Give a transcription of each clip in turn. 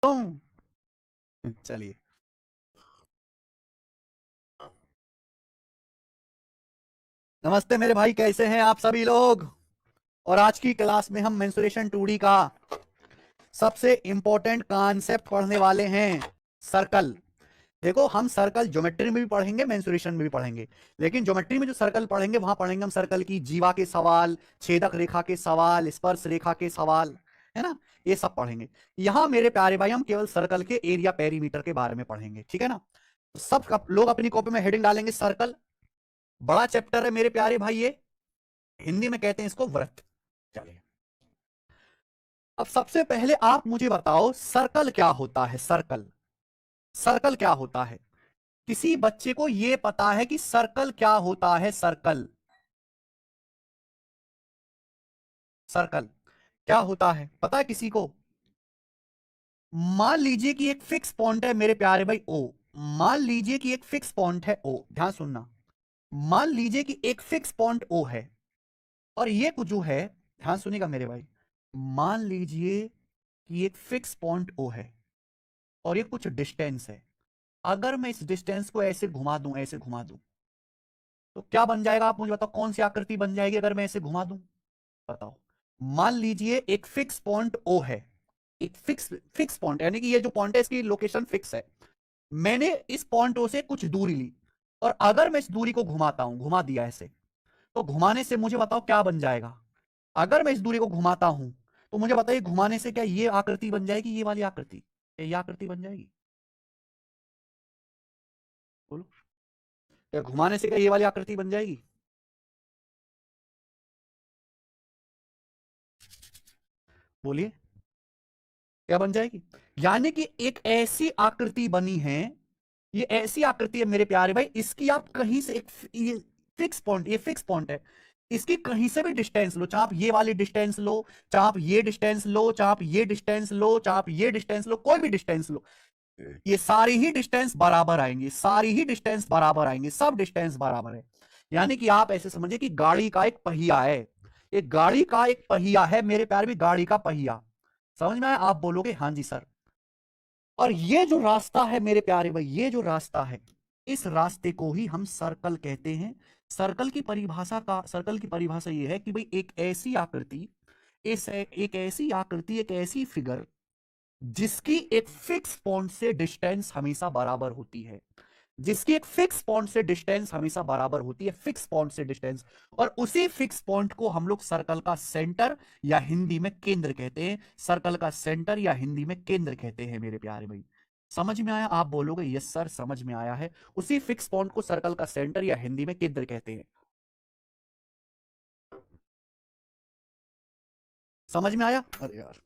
तुम। चलिए, नमस्ते मेरे भाई, कैसे हैं आप सभी लोग। और आज की क्लास में हम मेंसुरेशन 2D का सबसे इंपॉर्टेंट कॉन्सेप्ट पढ़ने वाले हैं, सर्कल। देखो, हम सर्कल ज्योमेट्री में भी पढ़ेंगे, मेंसुरेशन में भी पढ़ेंगे। लेकिन ज्योमेट्री में जो सर्कल पढ़ेंगे वहां पढ़ेंगे हम सर्कल की जीवा के सवाल, छेदक रेखा के सवाल, स्पर्श रेखा के सवाल, है ना। ये सब पढ़ेंगे। यहां मेरे प्यारे भाई हम केवल सर्कल के एरिया पेरीमीटर के बारे में पढ़ेंगे, ठीक है ना। लोग अपनी कॉपी में हेडिंग डालेंगे सर्कल। बड़ा चैप्टर है मेरे प्यारे भाई ये। हिंदी में कहते हैं इसको वृत्त। चलिए, अब सबसे पहले आप मुझे बताओ सर्कल क्या होता है। सर्कल, सर्कल क्या होता है। किसी बच्चे को यह पता है कि सर्कल क्या होता है। सर्कल, सर्कल क्या होता है पता है किसी को। मान लीजिए कि एक फिक्स पॉइंट है मेरे प्यारे भाई ओ। मान लीजिए कि एक फिक्स पॉइंट है ओ, ध्यान सुनना। मान लीजिए कि एक फिक्स पॉइंट ओ है, और ये कुछ जो है, ध्यान सुनिएगा मेरे भाई। मान लीजिए कि एक फिक्स पॉइंट ओ है और ये कुछ डिस्टेंस है। अगर मैं इस डिस्टेंस को ऐसे घुमा दूं, ऐसे घुमा दूं, तो क्या बन जाएगा। आप मुझे बताओ कौन सी आकृति बन जाएगी अगर मैं ऐसे घुमा दूं। बताओ। मान लीजिए एक फिक्स पॉइंट ओ है। एक फिक्स फिक्स पॉइंट यानी कि ये जो पॉइंट है इसकी लोकेशन फिक्स है। मैंने इस पॉइंट ओ से कुछ दूरी ली, और अगर मैं इस दूरी को घुमाता हूं, घुमा दिया ऐसे, तो घुमाने से मुझे बताओ क्या बन जाएगा। अगर मैं इस दूरी को घुमाता हूं, तो मुझे बताइए घुमाने से क्या ये आकृति बन जाएगी, ये वाली आकृति, ये आकृति बन जाएगी। बोलो, क्या घुमाने से क्या ये वाली आकृति बन जाएगी। बोलिए, क्या बन जाएगी। यानी कि एक ऐसी आकृति बनी है, ये ऐसी आकृति है मेरे प्यारे भाई, इसकी आप कहीं से एक ये फिक्स पॉइंट, ये फिक्स पॉइंट है। इसकी कहीं से भी डिस्टेंस लो, चाहे आप ये वाली डिस्टेंस लो, चाहे आप ये डिस्टेंस लो, चाहे आप ये डिस्टेंस लो, चाहे आप ये डिस्टेंस लो, कोई भी डिस्टेंस लो, ये सारी ही डिस्टेंस बराबर आएंगी, सारी ही डिस्टेंस बराबर आएंगी, सब डिस्टेंस बराबर है। यानी कि आप ऐसे समझिए कि गाड़ी का एक पहिया है, एक गाड़ी का एक पहिया है मेरे प्यारे भी, गाड़ी का पहिया। समझ में आया। आप बोलोगे हाँ जी सर। और ये जो रास्ता है मेरे प्यारे भाई, ये जो रास्ता है, इस रास्ते को ही हम सर्कल कहते हैं। सर्कल की परिभाषा ये है कि भाई एक ऐसी आकृति, इस एक ऐसी आकृति, एक ऐसी फिगर जिसकी एक फिक्स पॉइंट से डिस्टेंस हमेशा बराबर होती है। जिसकी एक फिक्स पॉइंट से डिस्टेंस हमेशा बराबर होती है, फिक्स पॉइंट से डिस्टेंस। और उसी फिक्स पॉइंट को हम लोग सर्कल का सेंटर या हिंदी में केंद्र कहते हैं। सर्कल का सेंटर या हिंदी में केंद्र कहते हैं मेरे प्यारे भाई। समझ में आया। आप बोलोगे यस सर समझ में आया है। उसी फिक्स पॉइंट को सर्कल का सेंटर या हिंदी में केंद्र कहते हैं। समझ में आया। अरे यार,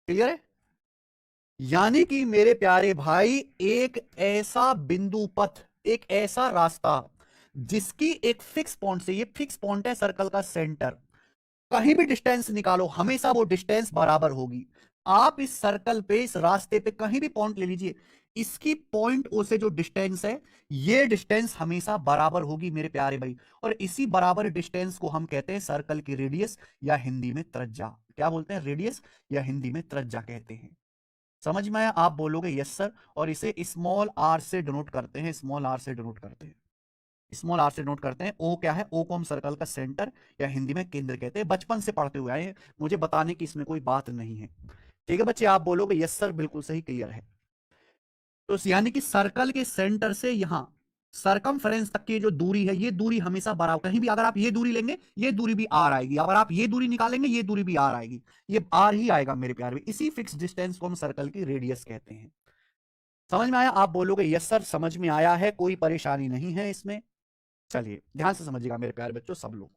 क्लियर है। यानी कि मेरे प्यारे भाई, एक ऐसा बिंदु पथ, एक ऐसा रास्ता जिसकी एक फिक्स पॉइंट से, ये फिक्स पॉइंट है सर्कल का सेंटर, कहीं भी डिस्टेंस निकालो हमेशा वो डिस्टेंस बराबर होगी। आप इस सर्कल पे, इस रास्ते पे कहीं भी पॉइंट ले लीजिए, इसकी पॉइंट ओ से जो डिस्टेंस है, ये डिस्टेंस हमेशा बराबर होगी मेरे प्यारे भाई। और इसी बराबर डिस्टेंस को हम कहते हैं सर्कल की रेडियस या हिंदी में त्रिज्या। क्या बोलते हैं, रेडियस या हिंदी में त्रिज्या कहते हैं। समझ में आया। आप बोलोगे यस सर। और इसे स्मॉल आर से डिनोट करते हैं, स्मॉल आर से डिनोट करते हैं, स्मॉल आर से नोट करते हैं। ओ क्या है, ओ को हम सर्कल का सेंटर या हिंदी में केंद्र कहते हैं। बचपन से पढ़ते हुए आए हैं, मुझे बताने की इसमें कोई बात नहीं है। ठीक है बच्चे, आप बोलोगे यस सर बिल्कुल सही, क्लियर है। तो यानी कि सर्कल के सेंटर से यहां सरकमफ्रेंस तक की जो दूरी है, ये दूरी हमेशा बराबर, कहीं भी अगर आप ये दूरी लेंगे ये दूरी भी आर आएगी, अगर आप ये दूरी निकालेंगे ये दूरी भी आर आएगी, ये आर ही आएगा मेरे प्यारे। इसी फिक्स डिस्टेंस को हम सर्कल की रेडियस कहते हैं। समझ में आया। आप बोलोगे यस सर समझ में आया है, कोई परेशानी नहीं है इसमें। चलिए ध्यान से समझिएगा मेरे प्यारे बच्चों, सब लोग।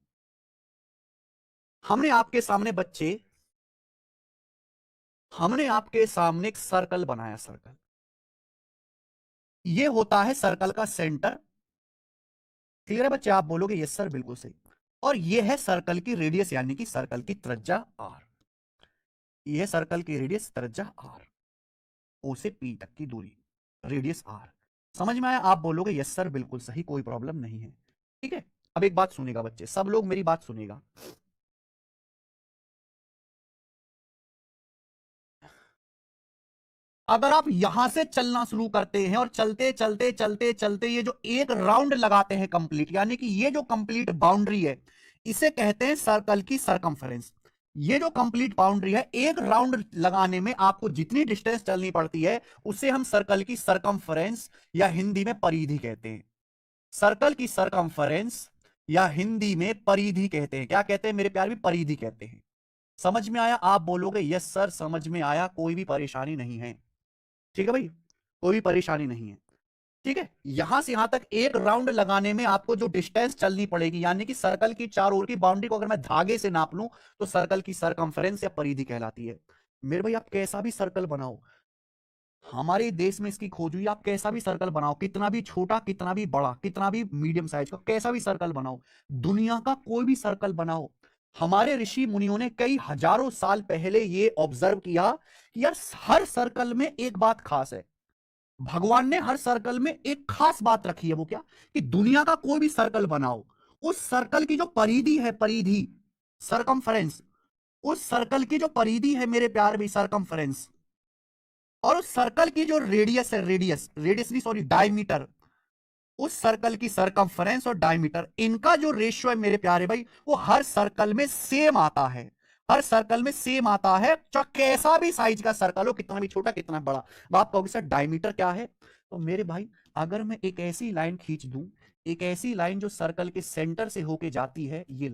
हमने आपके सामने बच्चे, हमने आपके सामने एक सर्कल बनाया। सर्कल, ये होता है सर्कल का सेंटर। क्लियर है बच्चे। आप बोलोगे यस सर बिल्कुल सही। और ये है सर्कल की रेडियस यानी कि सर्कल की त्रिज्या आर। ये है सर्कल की रेडियस, त्रिज्या आर, ओ से पी तक की दूरी, रेडियस आर। समझ में आया। आप बोलोगे यस सर बिल्कुल सही, कोई प्रॉब्लम नहीं है। ठीक है। अब एक बात सुनेगा बच्चे, सब लोग मेरी बात सुनेगा। अगर आप यहां से चलना शुरू करते हैं और चलते चलते चलते चलते ये जो एक राउंड लगाते हैं कंप्लीट, यानी कि ये जो कंप्लीट बाउंड्री है इसे कहते हैं सर्कल की सरकमफेरेंस। ये जो कंप्लीट बाउंड्री है, एक राउंड लगाने में आपको जितनी डिस्टेंस चलनी पड़ती है उसे हम सर्कल की सरकमफेरेंस या हिंदी में परिधि कहते हैं। सर्कल की सरकमफेरेंस या हिंदी में परिधि कहते हैं। क्या कहते हैं मेरे प्यार, भी परिधि कहते हैं। समझ में आया? आप बोलोगे यस सर समझ में आया, कोई भी परेशानी नहीं है। ठीक है भाई, कोई भी परेशानी नहीं है। ठीक है, यहां से यहां तक एक राउंड लगाने में आपको जो डिस्टेंस चलनी पड़ेगी, यानी कि सर्कल की चार ओर की बाउंड्री को अगर मैं धागे से नाप लूं तो सर्कल की सरकमफेरेंस या परिधि कहलाती है। मेरे भाई आप कैसा भी सर्कल बनाओ, हमारे देश में इसकी खोज हुई, आप कैसा भी सर्कल बनाओ, कितना भी छोटा, कितना भी बड़ा, कितना भी मीडियम साइज का, कैसा भी सर्कल बनाओ, दुनिया का कोई भी सर्कल बनाओ, हमारे ऋषि मुनियों ने कई हजारों साल पहले ये ऑब्जर्व किया कि यार हर सर्कल में एक बात खास है। भगवान ने हर सर्कल में एक खास बात रखी है। वो क्या? कि दुनिया का कोई भी सर्कल बनाओ, उस सर्कल की जो परिधि है, परिधि सरकमफेरेंस, उस सर्कल की जो परिधि है मेरे प्यार भी सरकमफेरेंस, और उस सर्कल की जो रेडियस है, रेडियस रेडियस नहीं सॉरी डायमीटर, उस सर्कल की सरकमफेरेंस और डायमीटर, इनका जो रेशियो है मेरे प्यारे भाई वो हर सर्कल में सेम आता है। हर सर्कल में सेम आता है, चाहे कैसा भी साइज का सर्कल हो, कितना भी छोटा कितना बड़ा। अब आप कहोगे सर डायमीटर क्या है? तो मेरे भाई अगर मैं एक ऐसी लाइन खींच दूं, एक ऐसी लाइन जो सर्कल के सेंटर से होके जाती है, ये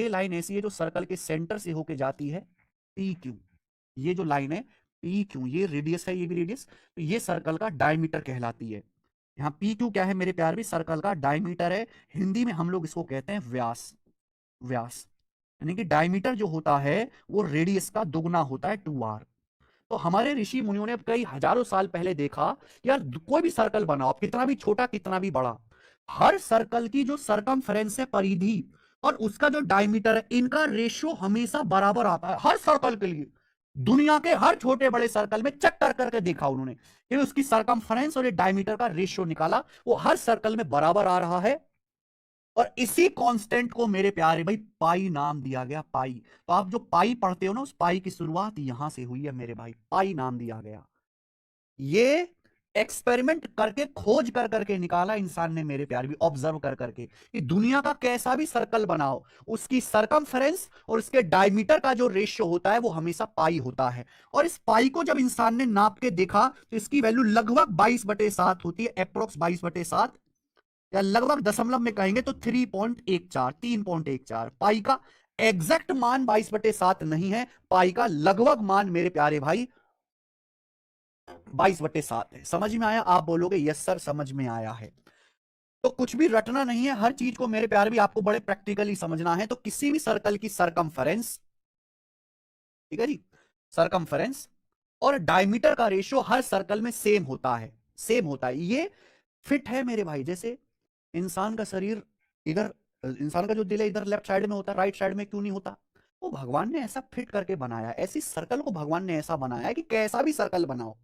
लाइन ऐसी है जो सर्कल के सेंटर से होके जाती है, पी क्यू, ये जो लाइन है पी क्यू, ये रेडियस है, ये भी रेडियस, तो ये सर्कल का डायमीटर कहलाती है। यहाँ पी क्यू क्या है मेरे प्यार भी? सर्कल का डायमीटर है। हिंदी में हम लोग इसको कहते हैं व्यास। व्यास यानी कि डायमीटर जो होता है वो रेडियस का दुगना होता है, 2r। तो हमारे ऋषि मुनियों ने कई हजारों साल पहले देखा, यार कोई भी सर्कल बनाओ, कितना भी छोटा कितना भी बड़ा, हर सर्कल की जो सरकमफेरेंस है, परिधि, और उसका जो डायमीटर है, इनका रेशियो हमेशा बराबर आता है हर सर्कल के लिए। दुनिया के हर छोटे बड़े सर्कल में चेक कर करके देखा उन्होंने कि उसकी सरकमफेरेंस और डायमीटर का रेशियो निकाला, वो हर सर्कल में बराबर आ रहा है। और इसी कांस्टेंट को मेरे प्यारे भाई पाई नाम दिया गया, पाई। तो आप जो पाई पढ़ते हो ना, उस पाई की शुरुआत यहां से हुई है मेरे भाई, पाई नाम दिया गया। ये एक्सपेरिमेंट करके, खोज कर करके निकाला इंसान ने मेरे प्यारे भी, ऑब्जर्व कर करके, कि दुनिया का कैसा भी सर्कल बनाओ, उसकी सरकमफेरेंस और उसके डायमीटर का जो रेशियो होता है वो हमेशा पाई होता है। और इस पाई को जब इंसान ने नाप के देखा तो इसकी वैल्यू लगभग 22/7 होती है, अप्रोक्स 22/7, या लगभग दशमलव में कहेंगे तो 3.14 पाई का एग्जैक्ट मान 22/7 नहीं है, पाई का लगभग मान मेरे प्यारे भाई 22/7 है। समझ में आया? आप बोलोगे यस सर समझ में आया है। तो कुछ भी रटना नहीं है, हर चीज को मेरे प्यारे भी आपको बड़े प्रैक्टिकली समझना है। तो किसी भी सर्कल की सरकमफेरेंस, ठीक है जी, सरकमफेरेंस और डायमीटर का रेशियो हर सर्कल में सेम होता है, सेम होता है। ये फिट है मेरे भाई। जैसे इंसान का शरीर इधर, इंसान का जो दिल है इधर लेफ्ट साइड में होता है, राइट साइड में क्यों नहीं होता? वो भगवान ने ऐसा फिट करके बनाया, ऐसी सर्कल को भगवान ने ऐसा बनाया है कि कैसा भी सर्कल बनाओ,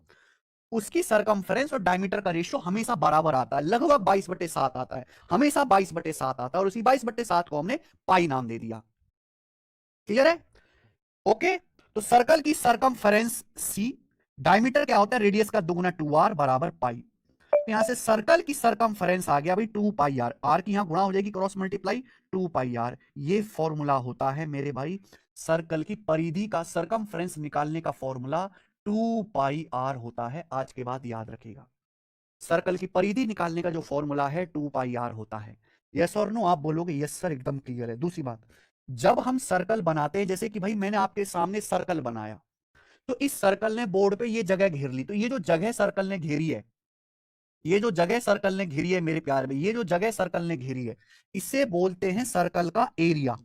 उसकी सरकमफेरेंस और डायमीटर का रेशियो हमेशा बराबर आता है, लगभग 22/7 आता है, हमेशा 22/7 आता है। और उसी 22/7 को हमने पाई नाम दे दिया। क्लियर है? ओके। तो सर्कल की सरकमफेरेंस सी, डायमीटर क्या होता है? रेडियस का दुगुना 2r बराबर पाई। यहां से सर्कल की सरकमफेरेंस आ गया भाई 2πr, आर की यहां गुणा हो जाएगी, क्रॉस मल्टीप्लाई 2πr। ये फॉर्मूला होता है मेरे भाई सर्कल की परिधि का, सरकमफेरेंस निकालने का फॉर्मूला 2πr होता है। आज के बाद याद रखिएगा, सर्कल की परिधि निकालने का जो फॉर्मूला है 2πr होता है। यस और नो? आप बोलोगे यस सर एकदम क्लियर है। दूसरी बात, जब हम सर्कल बनाते हैं, जैसे कि भाई मैंने आपके सामने सर्कल बनाया, तो इस सर्कल ने बोर्ड पे ये जगह घेर ली, तो ये जो जगह सर्कल ने घेरी है, ये जो जगह सर्कल ने घेरी है मेरे प्यार में, ये जो जगह सर्कल ने घेरी है, इसे बोलते हैं सर्कल का एरिया।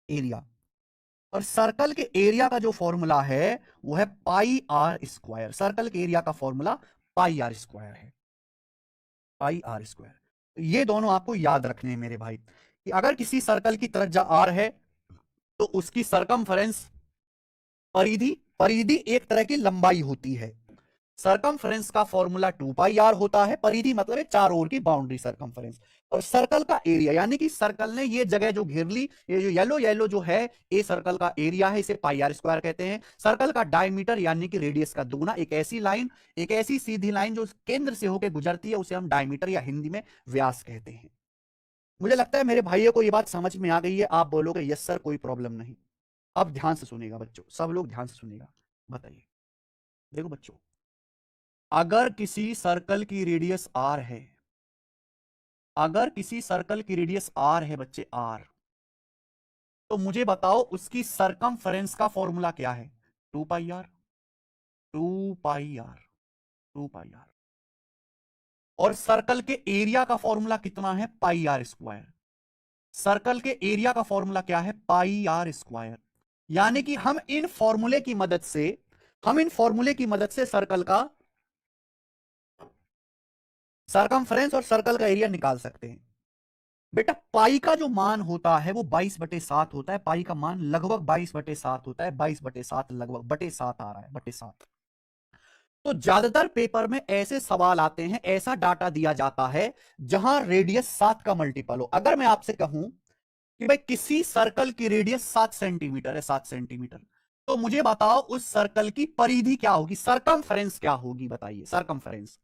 एरिया, और सर्कल के एरिया का जो फॉर्मूला है वो है पाई आर स्क्वायर। सर्कल के एरिया का फॉर्मूला पाई आर स्क्वायर है, पाई आर स्क्वायर। ये दोनों आपको याद रखने हैं मेरे भाई, कि अगर किसी सर्कल की त्रिज्या आर है तो उसकी सरकमफेरेंस, परिधि, परिधि एक तरह की लंबाई होती है, सरकमफ्रेंस का फॉर्मूला 2 पाई आर होता है। परिधि मतलब है चार ओर की बाउंड्री सरकमफ्रेंस। और सर्कल का एरिया यानी कि सर्कल ने ये जगह जो घेर ली, ये जो येलो येलो जो है, ये सर्कल का एरिया है, इसे पाई आर स्क्वायर कहते हैं। सर्कल का डायमीटर यानी कि रेडियस का दुगुना, एक ऐसी लाइन, एक ऐसी सीधी लाइन जो केंद्र से होकर गुजरती है, उसे हम डायमीटर या हिंदी में व्यास कहते हैं। मुझे लगता है मेरे भाइयों को ये बात समझ में आ गई है। आप बोलोगे यस सर, कोई प्रॉब्लम नहीं। अब ध्यान से सुनेगा बच्चों, सब लोग ध्यान से सुनेगा। बताइए, देखो बच्चों, अगर किसी सर्कल की रेडियस आर है, अगर किसी सर्कल की रेडियस आर है बच्चे, आर, तो मुझे बताओ उसकी सरकमफेरेंस का फॉर्मूला क्या है? 2 pi R, 2 pi R, 2 pi R. और सर्कल के एरिया का फॉर्मूला कितना है? Pi R square. सर्कल के एरिया का फॉर्मूला क्या है? Pi R square. यानी कि हम इन फॉर्मूले की मदद से, हम इन फॉर्मूले की मदद से सर्कल का सरकमफ्रेंस और सर्कल का एरिया निकाल सकते हैं। बेटा पाई का जो मान होता है वो 22/7 होता है। पाई का मान लगभग 22/7 होता है। 22/7 लगभग, बटे 7 आ रहा है, बटे 7। तो ज्यादातर पेपर में ऐसे सवाल आते हैं, ऐसा डाटा दिया जाता है जहां रेडियस 7 का मल्टीपल हो। अगर मैं आपसे कहूं कि भाई किसी सर्कल की रेडियस 7 सेंटीमीटर है, 7 सेंटीमीटर, तो मुझे बताओ उस सर्कल की परिधि क्या होगी, सरकमफेरेंस क्या होगी? बताइए, सरकमफेरेंस।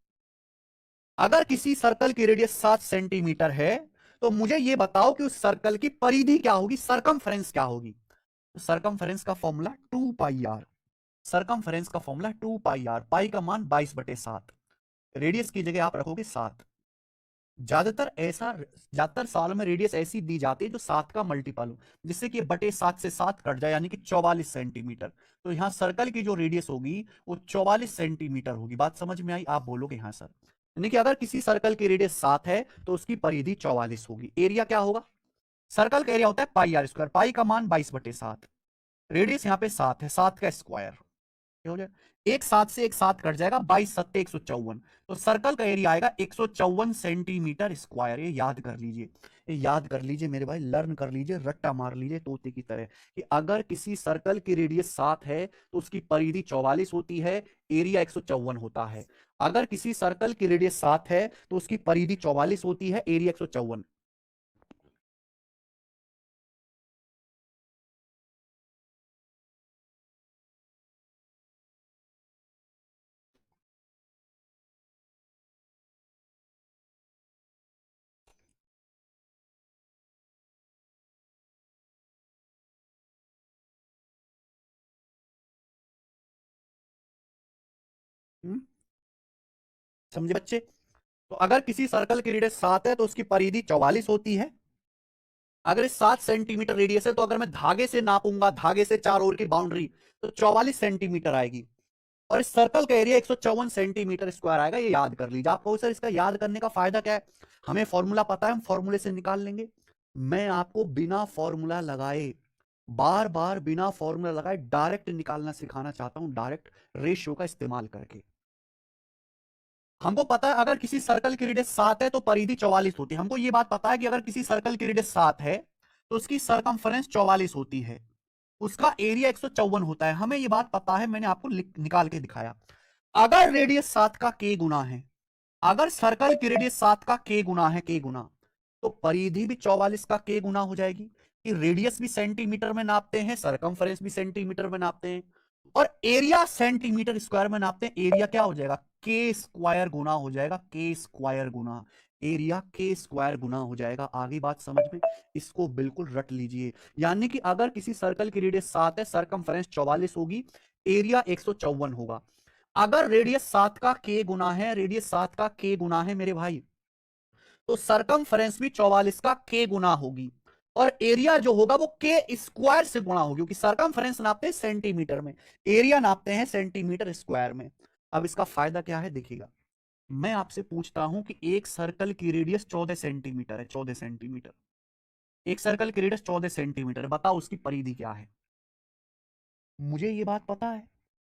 अगर किसी सर्कल की रेडियस 7 सेंटीमीटर है, तो मुझे यह बताओ कि उस सर्कल की परिधि क्या होगी, सरकमफेरेंस क्या होगी? तो सरकमफेरेंस का फॉर्मूला 2 पाई आर। सरकमफेरेंस का फॉर्मूला 2 पाई आर। पाई का मान 22/7, रेडियस की जगह आप रखोगे 7। ज्यादातर सालों में रेडियस ऐसी दी जाती है जो 7 का मल्टीपल हो, जिससे कि बटे 7 से 7 कट जाए, यानी कि 44 सेंटीमीटर। तो यहां सर्कल की जो रेडियस होगी वो 44 सेंटीमीटर होगी। बात समझ में आई? आप बोलोगे हाँ सर। यानी कि अगर किसी सर्कल की रेडियस 7 है तो उसकी परिधि 44 होगी। एरिया क्या होगा? सर्कल का एरिया होता है पाई आर स्क्वायर। पाई का मान 22/7, रेडियस यहाँ पे 7 है, 7 का स्क्वायर हो जाए। एक 7 से एक 7 कट जाएगा, 22×7 = 154। तो सर्कल का एरिया आएगा 154 सेंटीमीटर स्क्वायर। ये याद कर लीजिए, ये याद कर लीजिए मेरे भाई, लर्न कर लीजिए, रट्टा मार लीजिए तोते की तरह कि अगर किसी सर्कल की रेडियस 7 है तो उसकी परिधि 44 होती है, एरिया 154 होता है। अगर किसी सर्कल की रेडियस 7 है तो उसकी परिधि 44 होती है, एरिया 154। समझे बच्चे? तो अगर किसी सर्कल की रेडियस 7 है तो उसकी परिधि 44 होती है। अगर इस 7 सेंटीमीटर रेडियस है तो अगर मैं धागे से नापूंगा, धागे से चार ओर की बाउंड्री, तो 44 सेंटीमीटर आएगी। और इस सर्कल का एरिया 154 सेंटीमीटर स्क्वायर आएगा। ये याद कर लीजिए। आप कहो सर इसका याद करने का फायदा क्या है? हमें फॉर्मूला पता है, हम फॉर्मूले से निकाल लेंगे। मैं आपको बिना फॉर्मूला लगाए, बार बार बिना फॉर्मूला लगाए डायरेक्ट निकालना सिखाना चाहता हूं, डायरेक्ट रेशियो का इस्तेमाल करके। हमको पता है अगर किसी सर्कल की रेडियस 7 है तो परिधि 44 होती है। हमको ये बात पता है कि अगर किसी सर्कल की रेडियस 7 है तो उसकी सरकमफेरेंस 44 होती है, उसका एरिया 154 होता है। हमें ये बात पता है, मैंने आपको निकाल के दिखाया। अगर रेडियस 7 का के गुना है, अगर सर्कल की रेडियस 7 का के गुना है, के गुना, तो परिधि भी 44 का के गुना हो जाएगी। कि रेडियस भी सेंटीमीटर में नापते हैं, सरकमफेरेंस भी सेंटीमीटर में नापते हैं, और एरिया सेंटीमीटर स्क्वायर में नापते हैं। एरिया क्या हो जाएगा? के स्क्वायर गुना हो जाएगा, के स्क्वायर गुना, एरिया के स्क्वायर गुना हो जाएगा। आगे बात समझ में? इसको बिल्कुल रट लीजिए। यानी कि अगर किसी सर्कल की रेडियस 7 है, सरकमफेरेंस 44 होगी, एरिया 154 होगा। अगर रेडियस 7 का के गुना है, रेडियस 7 का के गुना है मेरे भाई, तो सरकमफेरेंस भी 44 का के गुना होगी। और एरिया जो होगा वो के स्क्वायर से गुणा होगी, क्योंकि सरकमफेरेंस नापते हैं सेंटीमीटर में, एरिया नापते हैं सेंटीमीटर स्क्वायर में। अब इसका फायदा क्या है देखिएगा। मैं आपसे पूछता हूं कि एक सर्कल की रेडियस 14 सेंटीमीटर है, 14 सेंटीमीटर। एक सर्कल की रेडियस 14 सेंटीमीटर है, बताओ उसकी परिधि क्या है? मुझे ये बात पता है,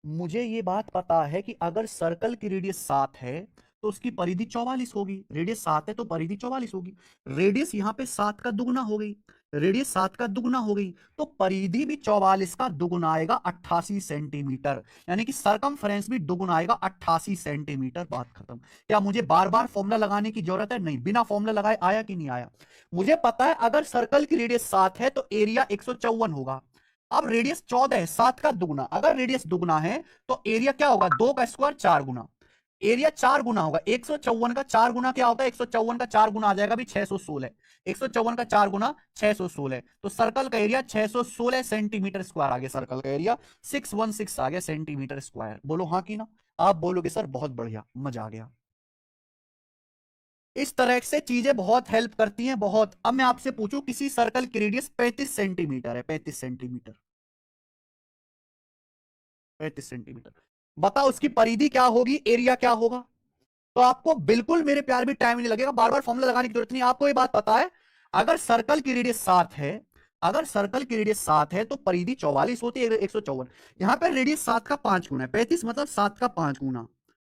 मुझे ये बात पता है कि अगर सर्कल की रेडियस 7 है तो उसकी परिधि 44 होगी। रेडियस 7 है तो परिधि 44 होगी। रेडियस यहां पे 7 का दुगना हो गई, रेडियस 7 का दुगुना हो गई, तो परिधि भी 44 का दुगुना आएगा 88 सेंटीमीटर, यानी कि सरकमफ्रेंस भी दुगुना आएगा 88 सेंटीमीटर। बात खत्म। क्या मुझे बार बार फॉर्मूला लगाने की जरूरत है? नहीं, बिना फॉर्मूला लगाए आया कि नहीं आया? मुझे पता है अगर सर्कल की रेडियस 7 है तो एरिया 154 होगा। अब रेडियस 14 है, 7 का दुगुना, अगर रेडियस दुगुना है तो एरिया क्या होगा? 2 का स्क्वायर 4 गुना, एरिया 4 गुना होगा। 154 का 4 गुना क्या होता है? 154 का 4 गुना आ जाएगा भी 616। 154 का 4 गुना 616, तो सर्कल का एरिया 616 सेंटीमीटर स्क्वायर आ गया। सर्कल का एरिया 616 आ गया सेंटीमीटर स्क्वायर। बोलो हाँ कि ना? आप बोलोगे सर बहुत बढ़िया, मजा आ गया। इस तरह से चीजें बहुत हेल्प करती हैं, बहुत। अब मैं आपसे पूछूं, किसी सर्कल की रेडियस 35 सेंटीमीटर है, 35 सेंटीमीटर, 35 सेंटीमीटर, बताओ उसकी परिधि क्या होगी, एरिया क्या होगा? तो आपको बिल्कुल मेरे प्यार भी टाइम नहीं लगेगा, बार बार फॉर्मूला लगाने की जरूरत नहीं। आपको ये बात पता है, अगर सर्कल की रेडियस 7 है, अगर सर्कल की रेडियस 7 है तो परिधि 44 होती है, 154। यहां पर रेडियस 7 का 5 गुना है, 35 मतलब 7 का 5 गुना।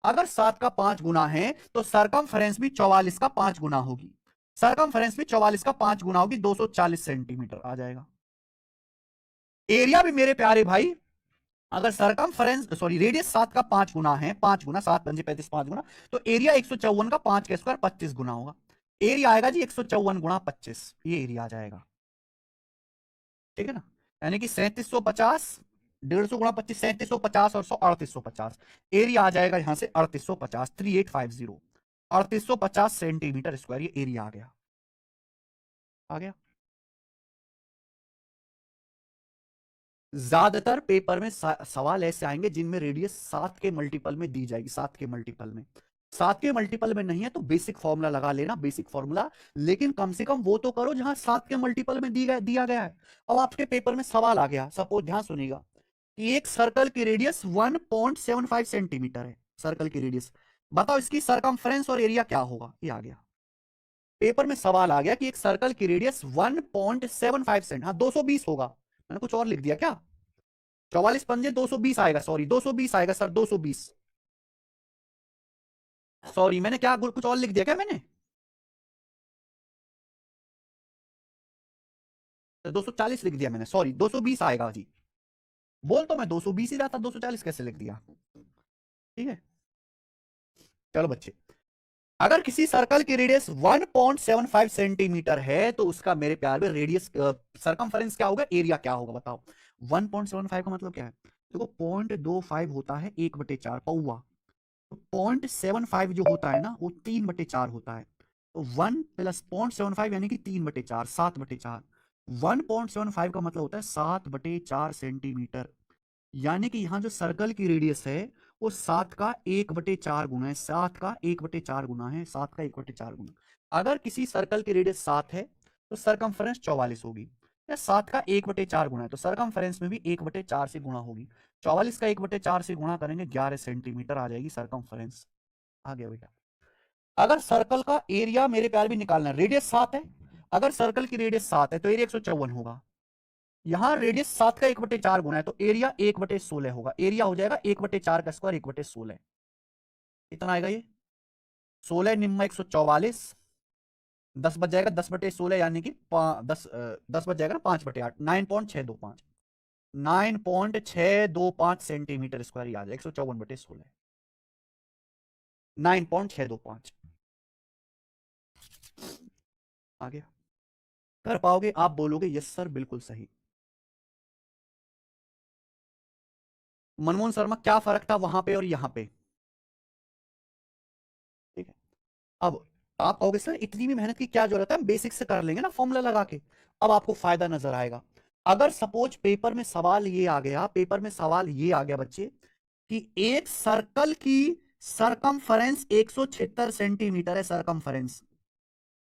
अगर 7 का 5 गुना है तो सरकमफ्रेंस भी 44 का 5 गुना होगी। सरकमफ्रेंस भी 44 का 5 गुना होगी, 240 सेंटीमीटर आ जाएगा। एरिया भी मेरे प्यारे भाई, अगर सरकमफ्रेंस सॉरी रेडियस 7 का 5 गुना है, 5 गुना 7 पंजे 35, 5 गुना, तो एरिया 154 का 5 का स्क्वायर 25 गुना होगा। एरिया आएगा जी 154 गुना 25, ये एरिया आ जाएगा। ठीक है ना? यानी कि 3750, 150 गुणा 25, 3750 और 100 3850। एरिया आ जाएगा यहां से 3850, 3850, 3850 सेंटीमीटर स्क्वायर, ये एरिया आ गया। आ गया। ज्यादातर पेपर में सवाल ऐसे आएंगे जिनमें रेडियस 7 के मल्टीपल में दी जाएगी, 7 के मल्टीपल में। 7 के मल्टीपल में नहीं है तो बेसिक फॉर्मूला लगा लेना, बेसिक फॉर्मूला। लेकिन कम से कम वो तो करो जहां 7 के मल्टीपल में दिया गया है। अब आपके पेपर में सवाल आ गया, सपोज ध्यान सुनिएगा, कि एक सर्कल की रेडियस 1.75 सेंटीमीटर है, सर्कल की रेडियस। बताओ इसकी सरकमफ्रेंस और एरिया क्या होगा? ये आ गया। पेपर में सवाल आ गया कि एक सर्कल की रेडियस 1.75 सेंट, हाँ 220 होगा। मैंने कुछ और लिख दिया क्या? 44 पंजे 220 आएगा, सॉरी 220 आएगा सर, 220। सॉरी मैंने क्या कुछ और लिख दिया क्या मैंने? 240 लिख दिया मैंने, सॉरी 220 आएगा जी। बोल तो मैं 220 ही रहा था, 240 कैसे लिख दिया? ठीक है, चलो बच्चे, अगर किसी सर्कल की रेडियस 1.75 सेंटीमीटर है तो उसका मेरे प्यार में रेडियस सरकमफेरेंस क्या होगा, एरिया क्या होगा? बताओ। 1.75 का मतलब क्या है? देखो 0.25 होता है 1/4 पौवा, तो 0.75 जो होता है ना वो 3/4 होता है। तो 1 प्लस 0.75 यानी कि 3/4, 7/4। 1.75 का मतलब होता है 7/4 सेंटीमीटर। यानी कि यहां जो सर्कल की रेडियस है वो 7 का 1/4 गुना है, 7 का 1/4 गुना है, 7 का 1/4 गुना। अगर किसी सर्कल की रेडियस 7 है तो सरकमफ्रेंस 44 होगी, या 7 का 1/4 गुना है तो सरकमफ्रेंस में भी 1/4 से गुणा होगी। 44 का 1/4 से गुणा करेंगे 11 सेंटीमीटर आ जाएगी सरकमफ्रेंस। आ गया बेटा। अगर सर्कल का एरिया मेरे प्यार भी निकालना है, रेडियस 7 है, अगर सर्कल की रेडियस 7 है तो एरिया 154 होगा। यहां रेडियस 7 का 1/4 गुना है तो एरिया 1/16 होगा। एरिया हो जाएगा 1/4 का स्क्वायर 1/16। कितना आएगा ये? 16 निम्मा 144, 10 बच जाएगा, 10/16 यानी कि 10 बच जाएगा ना, 5/8, 9.625, 9.625 सेंटीमीटर स्क्वायर ही आ जाएगा। 154/16, 9.625 आ गया। कर पाओगे? आप बोलोगे यस सर बिल्कुल सही। मनमोहन शर्मा क्या फर्क था वहां पे और यहां पे? ठीक है। अब आप कहोगे सर इतनी भी मेहनत की क्या जरूरत है, हम बेसिक से कर लेंगे ना फॉर्मूला लगा के। अब आपको फायदा नजर आएगा। अगर सपोज पेपर में सवाल ये आ गया, पेपर में सवाल ये आ गया बच्चे, कि एक सर्कल की सरकमफरेंस 176 सेंटीमीटर है, सरकमफरेंस,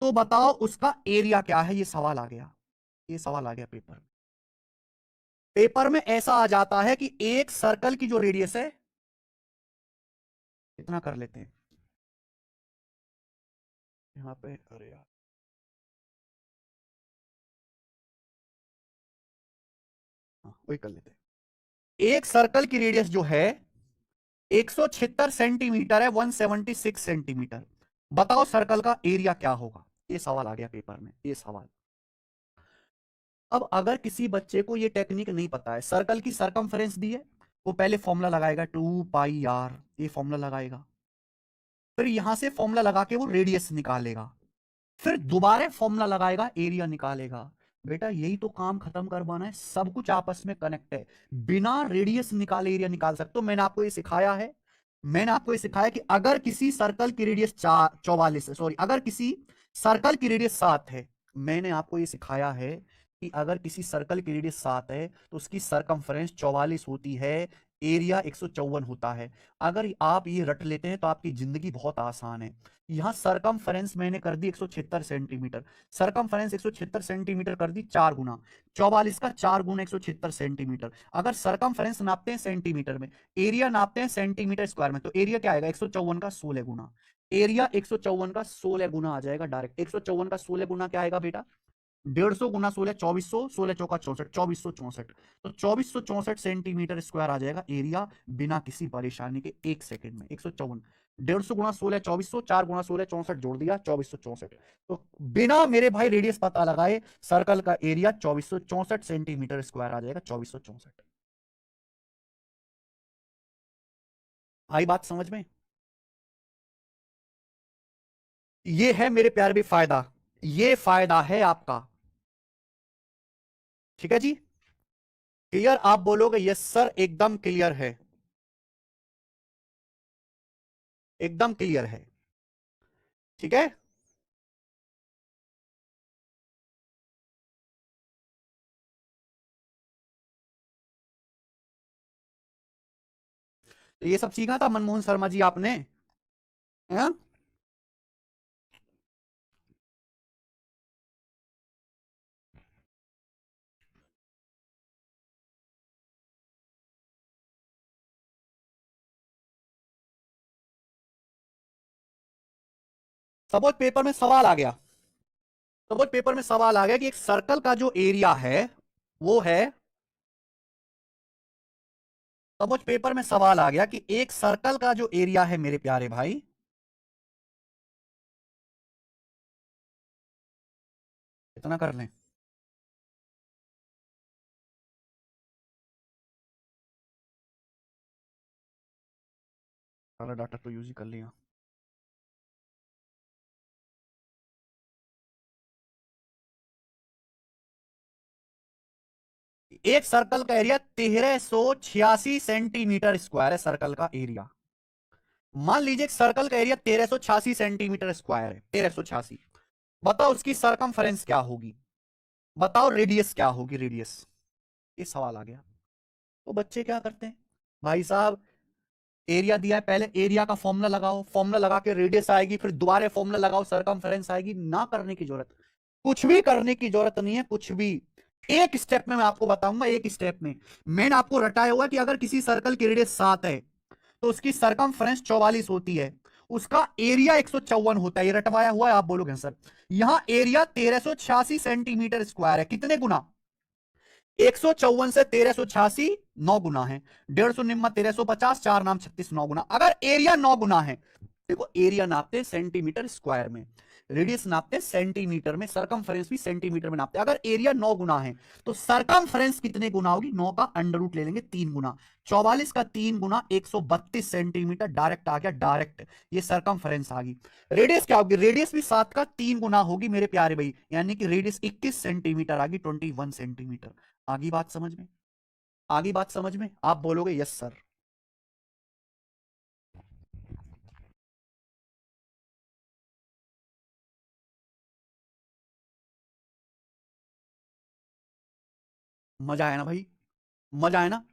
तो बताओ उसका एरिया क्या है? ये सवाल आ गया, ये सवाल आ गया पेपर में। पेपर में ऐसा आ जाता है कि एक सर्कल की जो रेडियस है, इतना कर लेते हैं यहां पे, अरे यार, हाँ वही कर लेते हैं। एक सर्कल की रेडियस जो है 176 सेंटीमीटर है, 176 सेंटीमीटर। बताओ सर्कल का एरिया क्या होगा? ये सवाल आ गया पेपर में, ये सवाल। अब अगर किसी बच्चे को ये टेक्निक नहीं पता है, सर्कल की सरकमफ्रेंस दी है, वो पहले फॉर्मूला लगाएगा 2 पाई r, ये फॉर्मूला लगाएगा, फिर यहां से फॉर्मूला लगा के वो रेडियस निकालेगा, फिर दोबारा फॉर्मूला लगाएगा, एरिया निकालेगा। बेटा यही तो काम खत्म करवाना है, सब कुछ आपस में कनेक्ट है, बिना रेडियस निकाले एरिया निकाल सकते हो। मैंने आपको ये सिखाया है, मैंने आपको ये सिखाया कि अगर किसी सर्कल की रेडियस 44 है, सॉरी, अगर किसी सर्कल की रेडियस 7 है, मैंने आपको ये सिखाया है कि अगर किसी सर्कल की रेडियस 7 है तो उसकी सरकमफ्रेंस 44 होती है, एरिया 154 होता है। अगर आप ये रट लेते हैं तो आपकी जिंदगी बहुत आसान है। यहां सरकमफ्रेंस मैंने कर दी 176 सेंटीमीटर, सरकमफ्रेंस 176 सेंटीमीटर कर दी 4 गुना 44 का 4 गुना 176 सेंटीमीटर। अगर सरकमफ्रेंस नापते हैं सेंटीमीटर में, एरिया नापते हैं सेंटीमीटर स्क्वायर में, तो एरिया क्या आएगा 154 का 16 गुना, एरिया 154 का 16 गुना आ जाएगा डायरेक्ट। 154 का 16 गुना क्या आएगा बेटा, 150 गुना 16, 2400, 16 चौका 64, 2464, तो 2464 सेंटीमीटर स्क्वायर आ जाएगा एरिया, बिना किसी परेशानी के 1 सेकंड में। 154, 150 गुना 16 2400, 4 गुना 16 64, जोड़ दिया 2464, तो बिना मेरे भाई रेडियस पता लगाए सर्कल का एरिया 2464 सेंटीमीटर स्क्वायर आ जाएगा, 2464। आई बात समझ में? ये है मेरे प्यार भी फायदा, ये फायदा है आपका, ठीक है जी? क्लियर? आप बोलोगे यस सर, एकदम क्लियर है, एकदम क्लियर है, ठीक है? तो ये सब सीखा था मनमोहन शर्मा जी आपने, है? सपोज पेपर में सवाल आ गया, सपोज पेपर में सवाल आ गया कि एक सर्कल का जो एरिया है वो है, सपोज पेपर में सवाल आ गया कि एक सर्कल का जो एरिया है मेरे प्यारे भाई, इतना कर लें, सारा डाटा तो यूज ही कर लिया। एक सर्कल का एरिया 1386 सेंटीमीटर स्क्वायर है, सर्कल का एरिया। मान लीजिए एक सर्कल का एरिया 1386 सेंटीमीटर स्क्वायर है, 1386, बताओ उसकी सरकमफ्रेंस क्या होगी, बताओ रेडियस क्या होगी, रेडियस। ये सवाल आ गया, तो बच्चे क्या करते हैं भाई साहब, एरिया दिया है, पहले एरिया का फॉर्मूला लगाओ, फॉर्मूला लगा के रेडियस आएगी, फिर दोबारा फॉर्मूला लगाओ सरकमफ्रेंस आएगी। ना करने की जरूरत, कुछ भी करने की जरूरत नहीं है, कुछ भी। एक स्टेप में मैं आपको बताऊंगा, एक स्टेप में मैंने आपको रटाया हुआ कि अगर किसी सर्कल की रेडियस 7 है तो उसकी सरकमफ्रेंस 44 होती है, उसका एरिया 154 होता है, ये रटवाया हुआ है। आप बोलोगे सर यहां एरिया 1386 सेंटीमीटर स्क्वायर है, कितने गुना, 154 से 1386 9 गुना है, 150 निम्मा 1350, 4 नाम 36, 9 गुना। अगर एरिया 9 गुना है, देखो एरिया नापते हैं सेंटीमीटर स्क्वायर में, रेडियस नापते हैं सेंटीमीटर में, सरकमफ्रेंस भी सेंटीमीटर में नापते हैं। अगर एरिया 9 गुना है तो सरकमफ्रेंस कितने गुना होगी, 9 का अंडर रूट ले लेंगे 3 गुना, 44 का 3 गुना 132 सेंटीमीटर, डायरेक्ट आ गया, डायरेक्ट ये सरकमफ्रेंस आ गई। रेडियस क्या होगी, रेडियस भी 7 का 3 गुना होगी मेरे प्यारे भाई, यानी कि रेडियस 21 सेंटीमीटर आ गई, 21 सेंटीमीटर। आगे बात समझ में, आगे बात समझ में, आप बोलोगे यस सर। मजा आया ना भाई, मजा आया ना?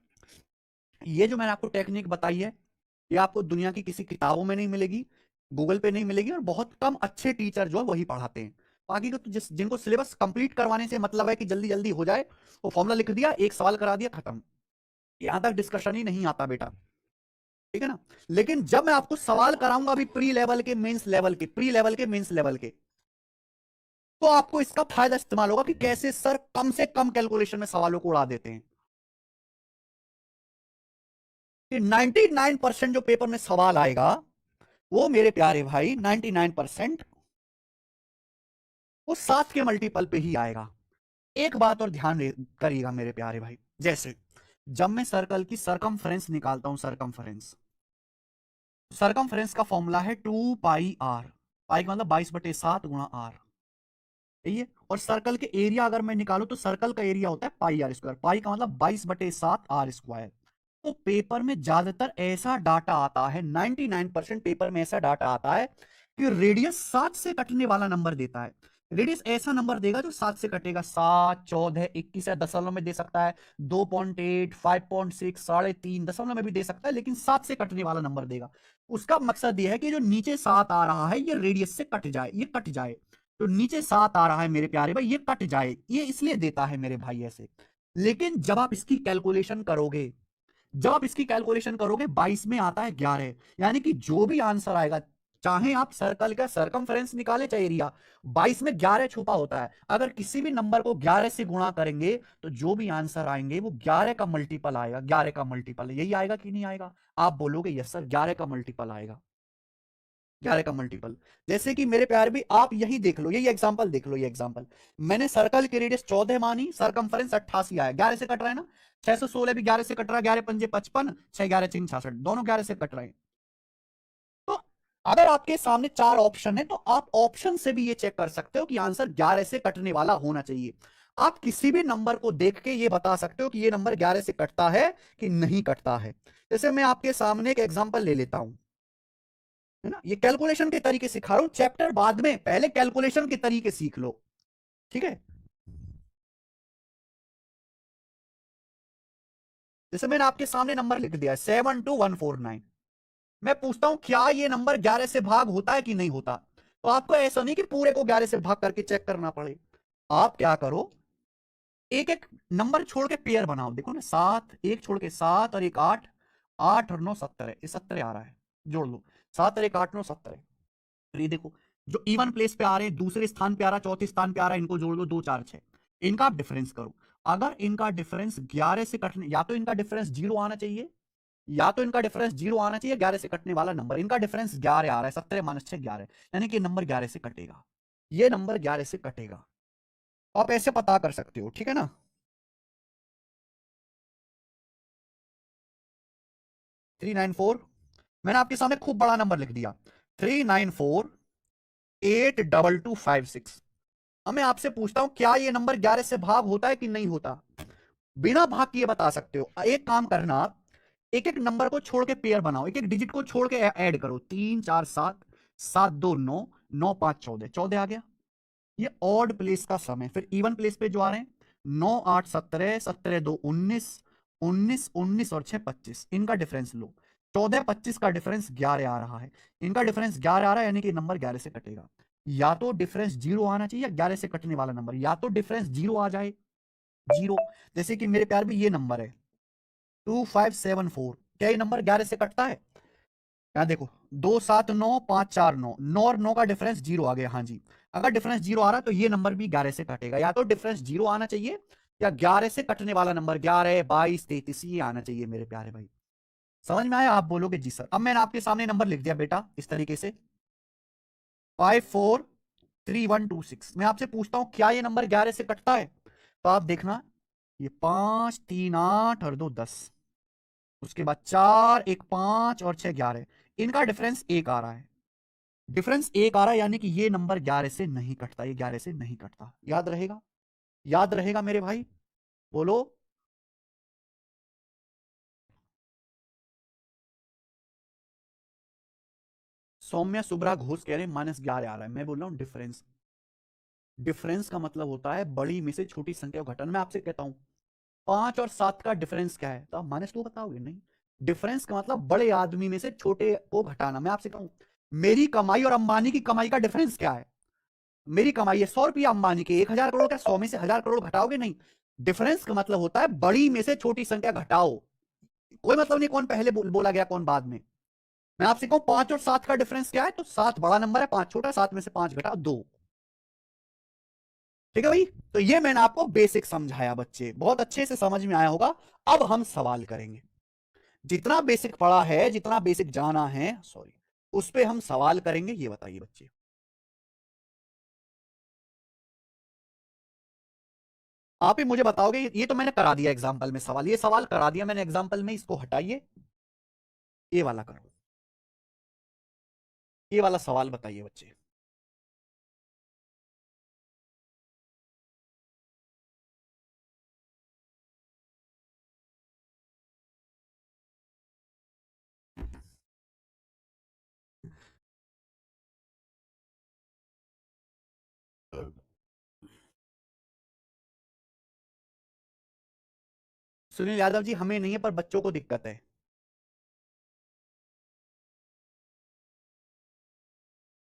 ये जो मैंने आपको टेक्निक बताई है, ये आपको दुनिया की किसी किताबों में नहीं मिलेगी, गूगल पे नहीं मिलेगी, और बहुत कम अच्छे टीचर जो है वही पढ़ाते हैं। बाकी को तो जिनको सिलेबस कंप्लीट करवाने से मतलब है कि जल्दी जल्दी हो जाए, वो फॉर्मूला लिख दिया, एक सवाल करा दिया, खत्म, यहां तक डिस्कशन ही नहीं आता बेटा, ठीक है ना? लेकिन जब मैं आपको सवाल कराऊंगा अभी प्री लेवल के, मेंस लेवल के, प्री लेवल के, मेंस लेवल के, तो आपको इसका फायदा इस्तेमाल होगा कि कैसे सर कम से कम कैलकुलेशन में सवालों को उड़ा देते हैं। कि 99% जो पेपर में सवाल आएगा वो मेरे प्यारे भाई 99% वो 7 के मल्टीपल पे ही आएगा। एक बात और ध्यान करिएगा मेरे प्यारे भाई, जैसे जब मैं सर्कल की सरकमफ्रेंस निकालता हूं, सरकमफ्रेंस का फॉर्मूला है 2 पाई आर, पाई का मतलब 22/7 गुणा आर, यही है। और सर्कल के एरिया अगर मैं निकालूं तो सर्कल का एरिया होता है पाई आर स्क्वायर, पाई का मतलब 22/7 आर स्क्वायर। तो पेपर में ज्यादातर ऐसा डाटा आता है, 99% पेपर में ऐसा डाटा आता है कि रेडियस 7 से कटने वाला नंबर देता है। रेडियस ऐसा नंबर देगा जो 7 से कटेगा, 7, 14, 21 या दशमलव में दे सकता है, 2.8, 5.6, 3.5 दशमलव में भी दे सकता है, लेकिन 7 से कटने वाला नंबर देगा। उसका मकसद यह है कि जो नीचे 7 आ रहा है ये रेडियस से कट जाए, ये कट जाए। तो नीचे 7 आ रहा है मेरे प्यारे भाई, ये कट जाए, ये इसलिए देता है मेरे भाई ऐसे। लेकिन जब आप इसकी कैलकुलेशन करोगे, 22 में आता है 11, यानी कि जो भी आंसर आएगा, चाहे आप सर्कल का सरकमफ्रेंस निकाले चाहे एरिया, 22 में 11 छुपा होता है। अगर किसी भी नंबर को 11 से गुणा करेंगे तो जो भी आंसर आएंगे वो 11 का मल्टीपल आएगा, 11 का मल्टीपल, यही आएगा कि नहीं आएगा? आप बोलोगे यस सर 11 का मल्टीपल आएगा, 11 का मल्टीपल। जैसे कि मेरे प्यारे भी आप यही देख लो, यही एग्जांपल देख लो, ये एग्जांपल मैंने सर्कल की रेडियस 14 मानी, सरकमफ्रेंस 88 आया, 11 से कट रहा है ना, 616 भी 11 से कट रहा है, 11 पंजे 55, 6 11 3 66, दोनों 11 से कट रहे हैं। तो अगर आपके सामने 4 ऑप्शन है तो आप ऑप्शन से भी ये चेक कर सकते हो कि आंसर 11 से कटने वाला होना चाहिए। आप किसी भी नंबर को देख के ये बता सकते हो कि ये नंबर 11 से कटता है कि नहीं कटता है। जैसे मैं आपके सामने एक एग्जांपल ले लेता हूं, है ना, ये कैलकुलेशन के तरीके सिखा रहा हूं, चैप्टर बाद में, पहले कैलकुलेशन के तरीके सीख लो, ठीक है। जैसे मैंने आपके सामने नंबर लिख दिया 72149, मैं पूछता हूं क्या ये नंबर 11 से भाग होता है कि नहीं होता? तो आपको ऐसा नहीं कि पूरे को 11 से भाग करके चेक करना पड़े, आप क्या करो, एक एक नंबर छोड़ के पेयर बनाओ। देखो ना, 7 एक छोड़ के 7 और एक 8, 8 और 9 17 है, ये 17 आ रहा है, जोड़ लो, 7 और एक 8 9 17 है। तो ये देखो, जो इवन प्लेस पे आ रहे हैं, दूसरे स्थान पे आ रहा है, चौथे स्थान पे आ रहा है, इनको जोड़ दो, 2 4 6, इनका आप डिफरेंस करो। अगर इनका डिफरेंस 11 से कटने, या तो इनका डिफरेंस 0 आना चाहिए, या तो इनका डिफरेंस 0 आना चाहिए 11 से कटने वाला नंबर, इनका डिफरेंस 11 आ रहा है, 17 माइनस 6 11, यानी कि नंबर 11 से कटेगा, ये नंबर 11 से कटेगा। आप ऐसे पता कर सकते हो, ठीक है ना। 394, मैंने आपके सामने खूब बड़ा नंबर लिख दिया, 394 82256। अब मैं आपसे पूछता हूं क्या ये नंबर 11 से भाग होता है कि नहीं होता? बिना भाग किए बता सकते हो। एक काम करना, आप एक एक नंबर को छोड़ के पेयर बनाओ, एक एक डिजिट को छोड़ के ऐड करो, 3 4 7, 7 2 9, 9 5 14, 14 आ गया। ये ऑड प्लेस का सम है। फिर इवन प्लेस पे जो आ रहे हैं, 9 8 17, 17 2 19, 19 19 और 6 25, इनका डिफरेंस लो, 14 25 का डिफरेंस 11 आ रहा है, इनका डिफरेंस 11 आ रहा है, यानी कि नंबर 11 से कटेगा। या तो डिफरेंस 0 आना चाहिए, 11 से कटने वाला नंबर, या तो डिफरेंस 0 आ जाए, 0। जैसे कि मेरे प्यार में ये नंबर है 2574, क्या ये नंबर 11 से कटता है? यहाँ देखो, 2 7 9 5 4 9, 9 और 9 का डिफरेंस 0 आ गया, हाँ जी। अगर डिफरेंस 0 आ रहा है तो ये नंबर भी 11 से कटेगा, या तो डिफरेंस 0 आना चाहिए, या 11 से कटने वाला नंबर 11 22 33 ये आना चाहिए मेरे प्यारे भाई। समझ में आया? आप बोलोगे जी सर। अब मैंने आपके सामने नंबर लिख दिया बेटा इस तरीके से, 543126। मैं आपसे पूछता हूं क्या ये नंबर 11 से कटता है? तो आप देखना, ये 5 3 8 और 2 10, उसके बाद 4 1 5 और 6 11, इनका डिफरेंस 1 आ रहा है, डिफरेंस 1 आ रहा है, यानी कि ये नंबर 11 से नहीं कटता, ये 11 से नहीं कटता। याद रहेगा? याद रहेगा मेरे भाई? बोलो। सौम्या सुब्रा घोष कह रहे हैं -11 आ रहा है, मैं बोल रहा हूं डिफरेंस। डिफरेंस का मतलब होता है बड़ी में से छोटी संख्या को घटाना। मैं आपसे कहता हूं 5 और 7 का डिफरेंस क्या है, तो आप -2 बताओगे? नहीं, डिफरेंस का मतलब बड़े आदमी में से छोटे को घटाना। मैं आपसे कहूं मेरी कमाई और अंबानी की कमाई का डिफरेंस क्या है? मेरी कमाई है 100 रुपया, अंबानी के 1000 करोड़, क्या 100 में से 1000 करोड़ घटाओगे? नहीं। डिफरेंस का मतलब होता है बड़ी में से छोटी संख्या घटाओ। कोई मतलब नहीं कौन पहले बोला गया कौन बाद में। मैं आपसे कहूं 5 और 7 का डिफरेंस क्या है, तो 7 बड़ा नंबर है, 5 छोटा, 7 में से 5 घटाओ 2। ठीक है भाई, तो ये मैंने आपको बेसिक समझाया बच्चे, बहुत अच्छे से समझ में आया होगा। अब हम सवाल करेंगे, जितना बेसिक पढ़ा है, जितना बेसिक जाना है, सॉरी, उस पे हम सवाल करेंगे। ये बताइए बच्चे, आप ही मुझे बताओगे, ये तो मैंने करा दिया एग्जाम्पल में सवाल, ये सवाल करा दिया मैंने एग्जाम्पल में, इसको हटाइए, ये वाला करो, ये वाला सवाल बताइए बच्चे। सुनील यादव जी, हमें नहीं है पर बच्चों को दिक्कत है।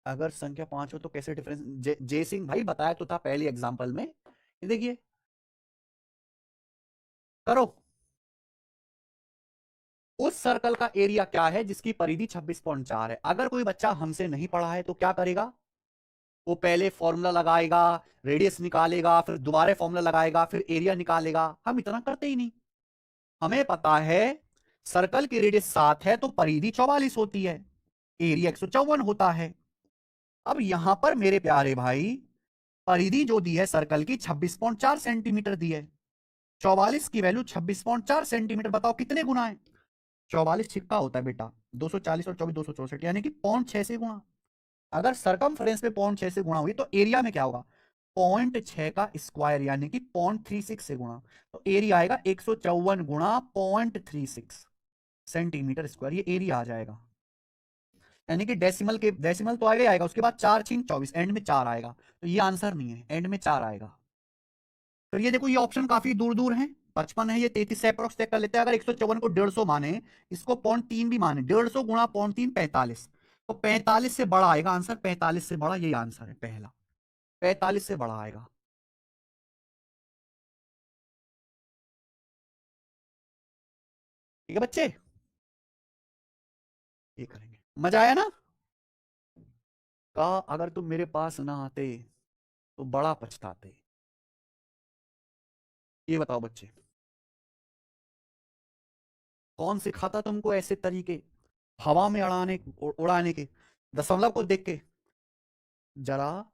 अगर संख्या 5 हो तो कैसे डिफरेंस, जय सिंह भाई बताया तो था पहली एग्जाम्पल में, ये देखिए, करो। उस सर्कल का एरिया क्या है जिसकी परिधि 26.4 है? अगर कोई बच्चा हमसे नहीं पढ़ा है तो क्या करेगा, वो पहले फॉर्मूला लगाएगा, रेडियस निकालेगा, फिर दोबारा फॉर्मूला लगाएगा, फिर एरिया निकालेगा। हम इतना करते ही नहीं। हमें पता है सर्कल की रेडियस 7 है तो परिधि 44 होती है, एरिया 154 होता है। अब यहां पर मेरे प्यारे भाई, परिधि जो दी है सर्कल की 26.4 सेंटीमीटर दी है, 44 की वैल्यू 26.4 सेंटीमीटर, बताओ कितने गुना है? 44 छिक्का होता है बेटा, 240 और 24 264, यानी कि 0.6 से गुणा। अगर सरकमफ्रेंस पे 0.6 से गुणा हुई तो एरिया में क्या होगा, 0.6 का स्क्वायर यानी कि 0.36 से गुणा, तो एरिया आएगा 154 गुणा 0.36 सेंटीमीटर स्क्वायर, ये एरिया आ जाएगा। यानी कि डेसिमल के डेसिमल तो आगे आएगा, उसके बाद 4 × 24, एंड में 4 आएगा, तो ये आंसर नहीं है, एंड में 4 आएगा। फिर ये देखो, ये ऑप्शन काफी दूर दूर है, 55 है, ये 33 से अप्रोक्स चेक कर लेते हैं। अगर 154 को 150 माने, इसको 0.3 भी माने, 150 गुणा 0.3 45, तो 45 से बड़ा आएगा आंसर, 45 से बड़ा, यही आंसर है पहला, 45 से बड़ा आएगा। ठीक है बच्चे, ये करेंगे। मजा आया ना? कहा अगर तुम मेरे पास ना आते तो बड़ा पछताते। ये बताओ बच्चे, कौन सिखाता तुमको ऐसे तरीके हवा में उड़ाने के, दशमलव को देख के? जरा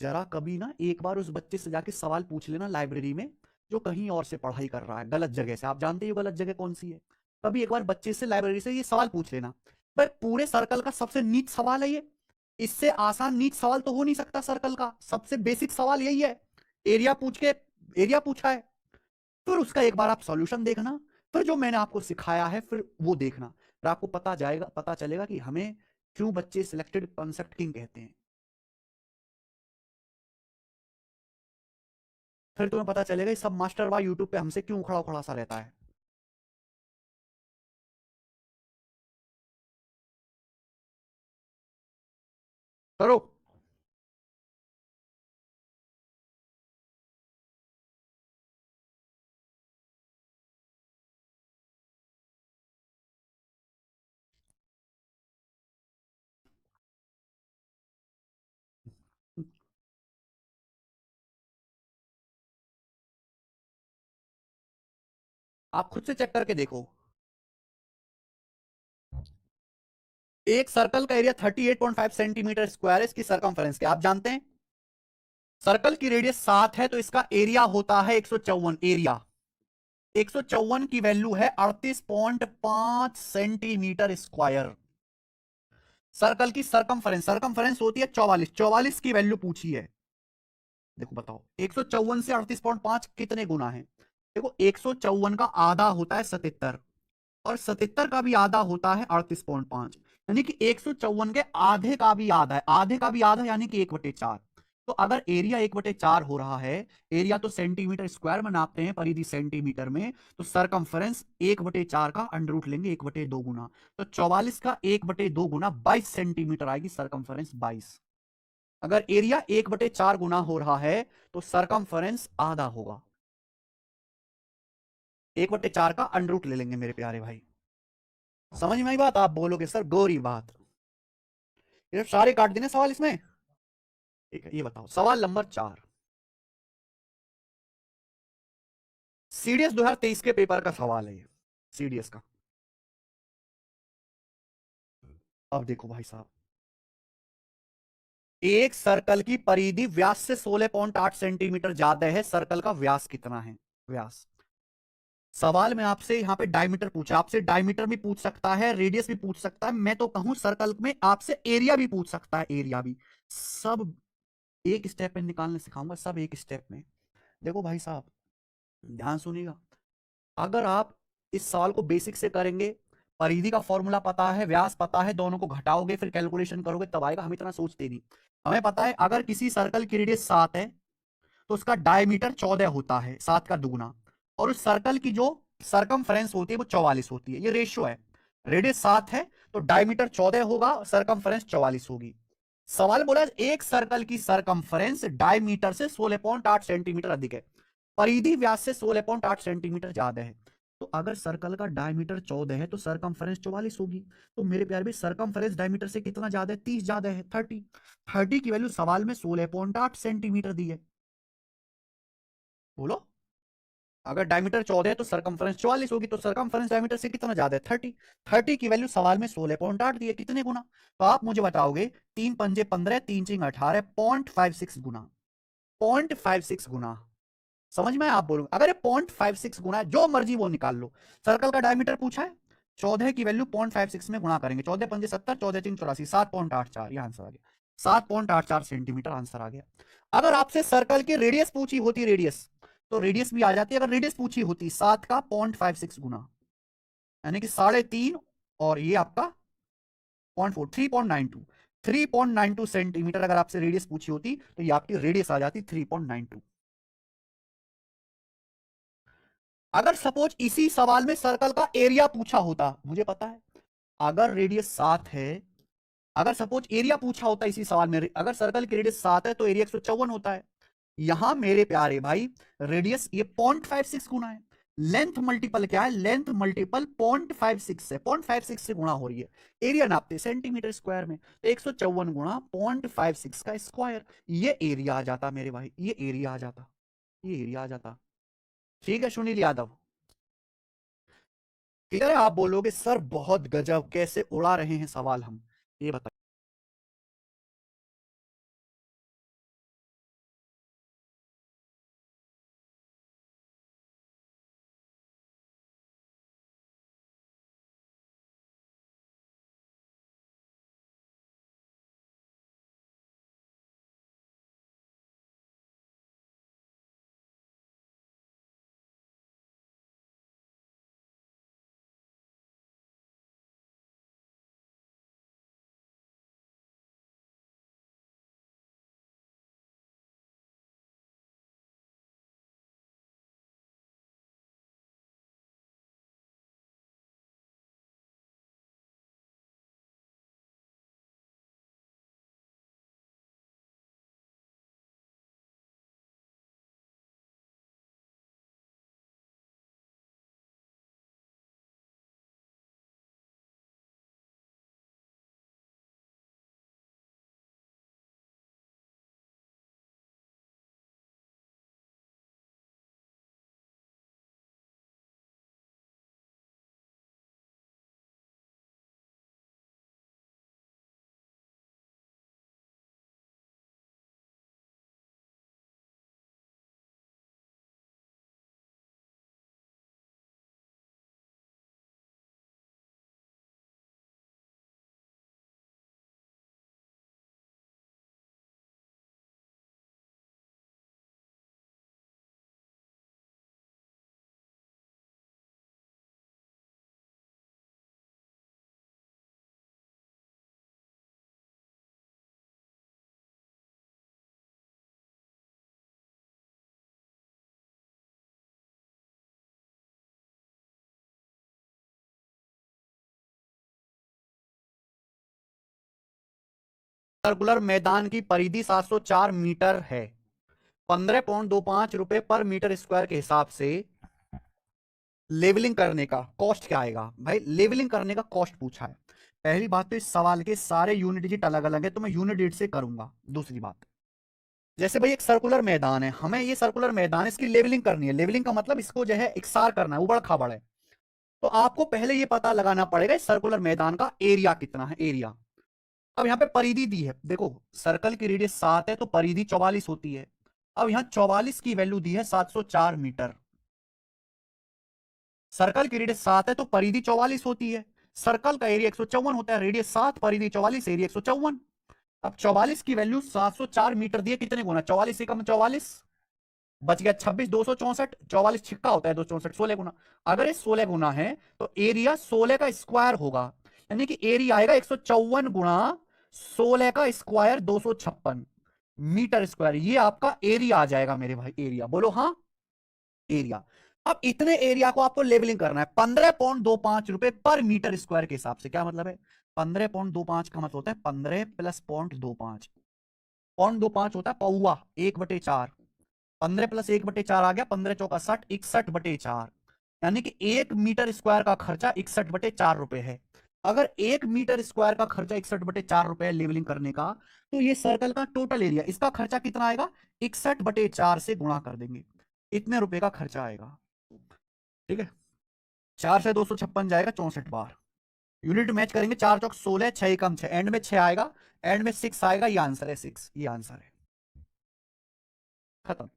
जरा कभी ना एक बार उस बच्चे से जाके सवाल पूछ लेना लाइब्रेरी में, जो कहीं और से पढ़ाई कर रहा है गलत जगह से, आप जानते हो गलत जगह कौन सी है। कभी एक बार बच्चे से लाइब्रेरी से ये सवाल पूछ लेना, भाई पूरे सर्कल का सबसे नीच सवाल है ये, इससे आसान नीच सवाल तो हो नहीं सकता, सर्कल का सबसे बेसिक सवाल यही है, एरिया पूछ के, एरिया पूछा है। फिर उसका एक बार आप सॉल्यूशन देखना, फिर जो मैंने आपको सिखाया है फिर वो देखना, फिर आपको पता चलेगा कि हमें क्यों बच्चे सिलेक्टेड कॉन्सेप्ट किंग कहते हैं। फिर तुम्हें पता चलेगा ये सब मास्टर वाह यूट्यूब पे हमसे क्यों उखड़ा उखड़ा सा रहता है। करो। आप खुद से चेक करके देखो, एक सर्कल का एरिया 38.5 सेंटीमीटर स्क्वायर है, इसकी सरकमफ्रेंस क्या आप जानते हैं? सर्कल की रेडियस 7 है तो इसका एरिया होता है 154, एरिया 154 की वैल्यू है 38.5 सेंटीमीटर स्क्वायर। सर्कल की सरकमफ्रेंस, सरकमफ्रेंस होती है 44, 44 की वैल्यू पूछी है। देखो बताओ 154 से 38.5 कितने गुना है? देखो 154 का आधा होता है 77, और 77 का भी आधा होता है 38.5, यानी कि 154 के आधे का भी आधा है, आधे का भी आधा यानी कि 1/4। तो अगर एरिया 1/4 हो रहा है, एरिया तो सेंटीमीटर स्क्वायर में नापते हैं, परिधि सेंटीमीटर में, तो सरकमफ्रेंस 1/4 का अंडर रूट लेंगे 1/2 गुना, तो 44 का 1/2 गुना 22 सेंटीमीटर आएगी सरकमफ्रेंस, 22। अगर एरिया 1/4 गुना हो रहा है तो सरकमफ्रेंस आधा होगा, 1/4 का अंडर रूट ले लेंगे मेरे प्यारे भाई। समझ में आई बात? आप बोलोगे सर गोरी बात, ये सारे काट देने सवाल इसमें। ठीक है, ये बताओ सवाल नंबर 4, सीडीएस 2023 के पेपर का सवाल है ये, सीडीएस का। अब देखो भाई साहब, एक सर्कल की परिधि व्यास से 16.8 सेंटीमीटर ज्यादा है। सर्कल का व्यास कितना है? व्यास। सवाल में आपसे यहां पे डायमीटर पूछा, आपसे डायमीटर भी पूछ सकता है, रेडियस भी पूछ सकता है, मैं तो कहूं सर्कल में आपसे एरिया भी पूछ सकता है, एरिया भी। सब एक स्टेप में निकालने सिखाऊंगा, सब एक स्टेप में। देखो भाई साहब, ध्यान सुनिएगा। अगर आप इस सवाल को बेसिक से करेंगे, परिधि का फॉर्मूला पता है, व्यास पता है, दोनों को घटाओगे फिर कैलकुलेशन करोगे तब आएगा। हम इतना सोचते नहीं। हमें पता है अगर किसी सर्कल की रेडियस 7 है तो उसका डायमीटर 14 होता है, 7 का दुगुना। और उस सर्कल की जो सरकमफ्रेंस होती है वो 44 होती है। ये रेशियो है। रेडियस 7 है तो डायमीटर 14 होगा, सरकमफ्रेंस 44 होगी। सवाल बोला एक सर्कल की सरकमफ्रेंस डायमीटर से 16.8 सेंटीमीटर अधिक है, परिधि व्यास से 16.8 सेंटीमीटर ज्यादा है। तो अगर सर्कल का डायमीटर 14 है तो सरकमफ्रेंस 44 होगी। तो मेरे प्यारे भाई, सरकमफ्रेंस डायमीटर से कितना ज्यादा है? 30 ज्यादा है, 30। 30 की वैल्यू सवाल में 16.8 सेंटीमीटर दी है। बोलो, अगर डायमीटर 14 है तो सरकमफ्रेंस 44 होगी, तो सरकमफ्रेंस डायमीटर से कितना ज्यादा है? 30। 30 की वैल्यू सवाल में 16.8 दी है, कितने गुना? तो आप मुझे बताओगे, 3 पंजे 15, 3 चिंग 18, 0.56 गुना। 0.56 गुना। समझ में? आप बोलोगे अगर ये 0.56 गुना है, जो मर्जी वो निकाल लो। सर्कल का डायमीटर पूछा है, 14 की वैल्यू 0.56 में गुणा करेंगे। 14 पंजे 70, 14 3 84, 7.84। यह आंसर आ गया, 7.84 सेंटीमीटर आंसर आ गया। अगर आपसे सर्कल की रेडियस पूछी होती, रेडियस, तो रेडियस भी आ जाती है। अगर रेडियस पूछी होती 7 का 0.56 गुना, यानी कि 3.5, और ये आपका 0.4, 3.92, 3.92 सेंटीमीटर अगर आपसे रेडियस पूछी होती तो ये आपकी रेडियस आ जाती 3.92। अगर सपोज इसी सवाल में सर्कल का एरिया पूछा होता, मुझे पता है अगर रेडियस 7 है, अगर सपोज एरिया पूछा होता इसी सवाल में, अगर सर्कल की रेडियस 7 है तो एरिया 154 होता है। यहां मेरे प्यारे भाई, रेडियस ये 0.56 गुना है, लेंथ मल्टीपल क्या है? लेंथ मल्टीपल 0.56 है, 0.56 से गुणा हो रही है। एरिया नापते सेंटीमीटर स्क्वायर में, तो 154 गुणा 0.56 का स्क्वायर, ये एरिया आ जाता मेरे भाई, ये एरिया आ जाता, ये एरिया आ जाता। ठीक है सुनील यादव, क्लियर है? आप बोलोगे सर बहुत गजब, कैसे उड़ा रहे हैं सवाल हम, ये बताइए। सर्कुलर मैदान की परिधि 704 मीटर है। 15.25 रुपए पर मीटर स्क्वायर के हिसाब से लेवलिंग करने का कॉस्ट क्या आएगा? भाई लेवलिंग करने का कॉस्ट पूछा है। पहली बात तो इस सवाल के सारे यूनिट डिजिट अलग अलग है, तो मैं यूनिट डिजिट से करूंगा। दूसरी बात, जैसे भाई एक सर्कुलर मैदान है, हमें ये सर्कुलर मैदान, इसकी लेवलिंग करनी है। लेवलिंग का मतलब इसको जो है इकसार करना है, उबड़ खाबड़ है। तो आपको पहले ये पता लगाना पड़ेगा इस सर्कुलर मैदान का एरिया कितना है, एरिया। अब यहाँ पे परिधि दी है, देखो सर्कल की रेडियस 7 है तो परिधि 44 होती है। अब यहाँ 44 की वैल्यू दी है 704 मीटर। सर्कल की रेडियस 7 है तो परिधि 44 होती है। सर्कल का एरिया 154 होता है, रेडियस 7, परिधि 44, एरिया 154। अब 44 की वैल्यू 704 मीटर दी है, कितने गुना, 44 से कम 44, बच गया 26, 264, 44 छिक्का होता है 264, 16 गुना। अगर ये 16 गुना है तो एरिया 16 का स्क्वायर होगा, यानी कि एरिया आएगा 154 गुणा 16 का स्क्वायर 256 मीटर स्क्वायर। ये आपका एरिया आ जाएगा मेरे भाई, एरिया बोलो हाँ, एरिया। अब इतने एरिया को आपको लेबलिंग करना है 15.25 रुपए पर मीटर स्क्वायर के हिसाब से। क्या मतलब है, 15.25 का मतलब होता है 15 प्लस 0.25, 0.25 होता है पौवा 1/4, 15 प्लस 1/4 आ गया, 15 चौका 60, 61/4, यानी कि 1 मीटर स्क्वायर का खर्चा 61/4 रुपए है। अगर 1 मीटर स्क्वायर का खर्चा 61/4 रुपए है लेवलिंग करने का, तो ये सर्कल का टोटल एरिया, इसका खर्चा कितना आएगा, 61/4 से गुणा कर देंगे, इतने रुपए का खर्चा आएगा। ठीक है, 4 से 256 जाएगा 64 बार, यूनिट मैच करेंगे, 4 चौक 16, 6 कम 6, एंड में 6 आएगा, एंड में 6 आएगा, ये आंसर है 6, ये आंसर है, खत्म।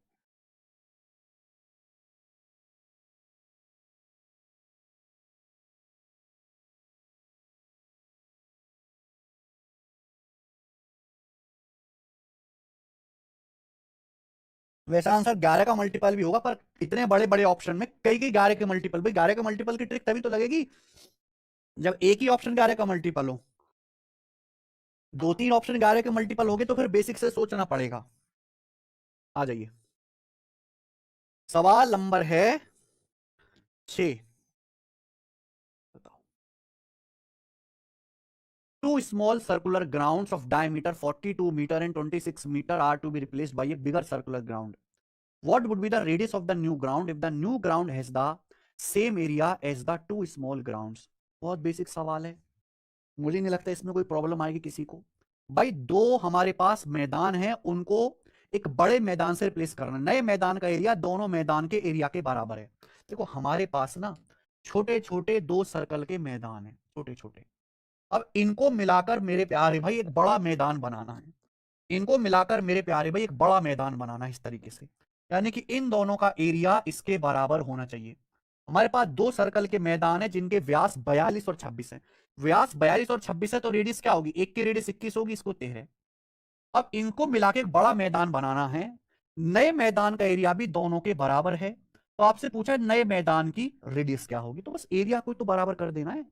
वैसा आंसर 11 का मल्टीपल भी होगा, पर इतने बड़े बड़े ऑप्शन में कई कई 11 के मल्टीपल, भाई 11 के मल्टीपल की ट्रिक तभी तो लगेगी जब एक ही ऑप्शन 11 का मल्टीपल हो। 2-3 ऑप्शन 11 के मल्टीपल हो गए तो फिर बेसिक से सोचना पड़ेगा। आ जाइए, सवाल नंबर है 6, बताओ। Two small circular grounds of diameter 42 meter and 26 meter are to be replaced by a bigger circular ground. What would be the radius of the new ground if the new ground has the same area as the two small grounds? बहुत basic सवाल है, मुझे नहीं लगता इसमें कोई problem आएगी किसी को। भाई दो हमारे पास मैदान है, उनको एक बड़े मैदान से रिप्लेस करना, नए मैदान का एरिया दोनों मैदान के एरिया के बराबर है। देखो हमारे पास ना छोटे छोटे 2 सर्कल के मैदान है, छोटे छोटे, अब इनको मिलाकर मेरे प्यारे भाई एक बड़ा मैदान बनाना है, इनको मिलाकर मेरे प्यारे भाई एक बड़ा मैदान बनाना है इस तरीके से, यानी कि इन दोनों का एरिया इसके बराबर होना चाहिए। हमारे पास 2 सर्कल के मैदान है जिनके व्यास 42 और 26 है, व्यास 42 और 26 है तो रेडियस क्या होगी, एक की रेडियस 21 होगी, इसको 13। अब इनको मिला के एक बड़ा मैदान बनाना है, नए मैदान का एरिया भी दोनों के बराबर है, तो आपसे पूछा है नए मैदान की रेडियस क्या होगी, तो बस एरिया को तो बराबर कर देना है।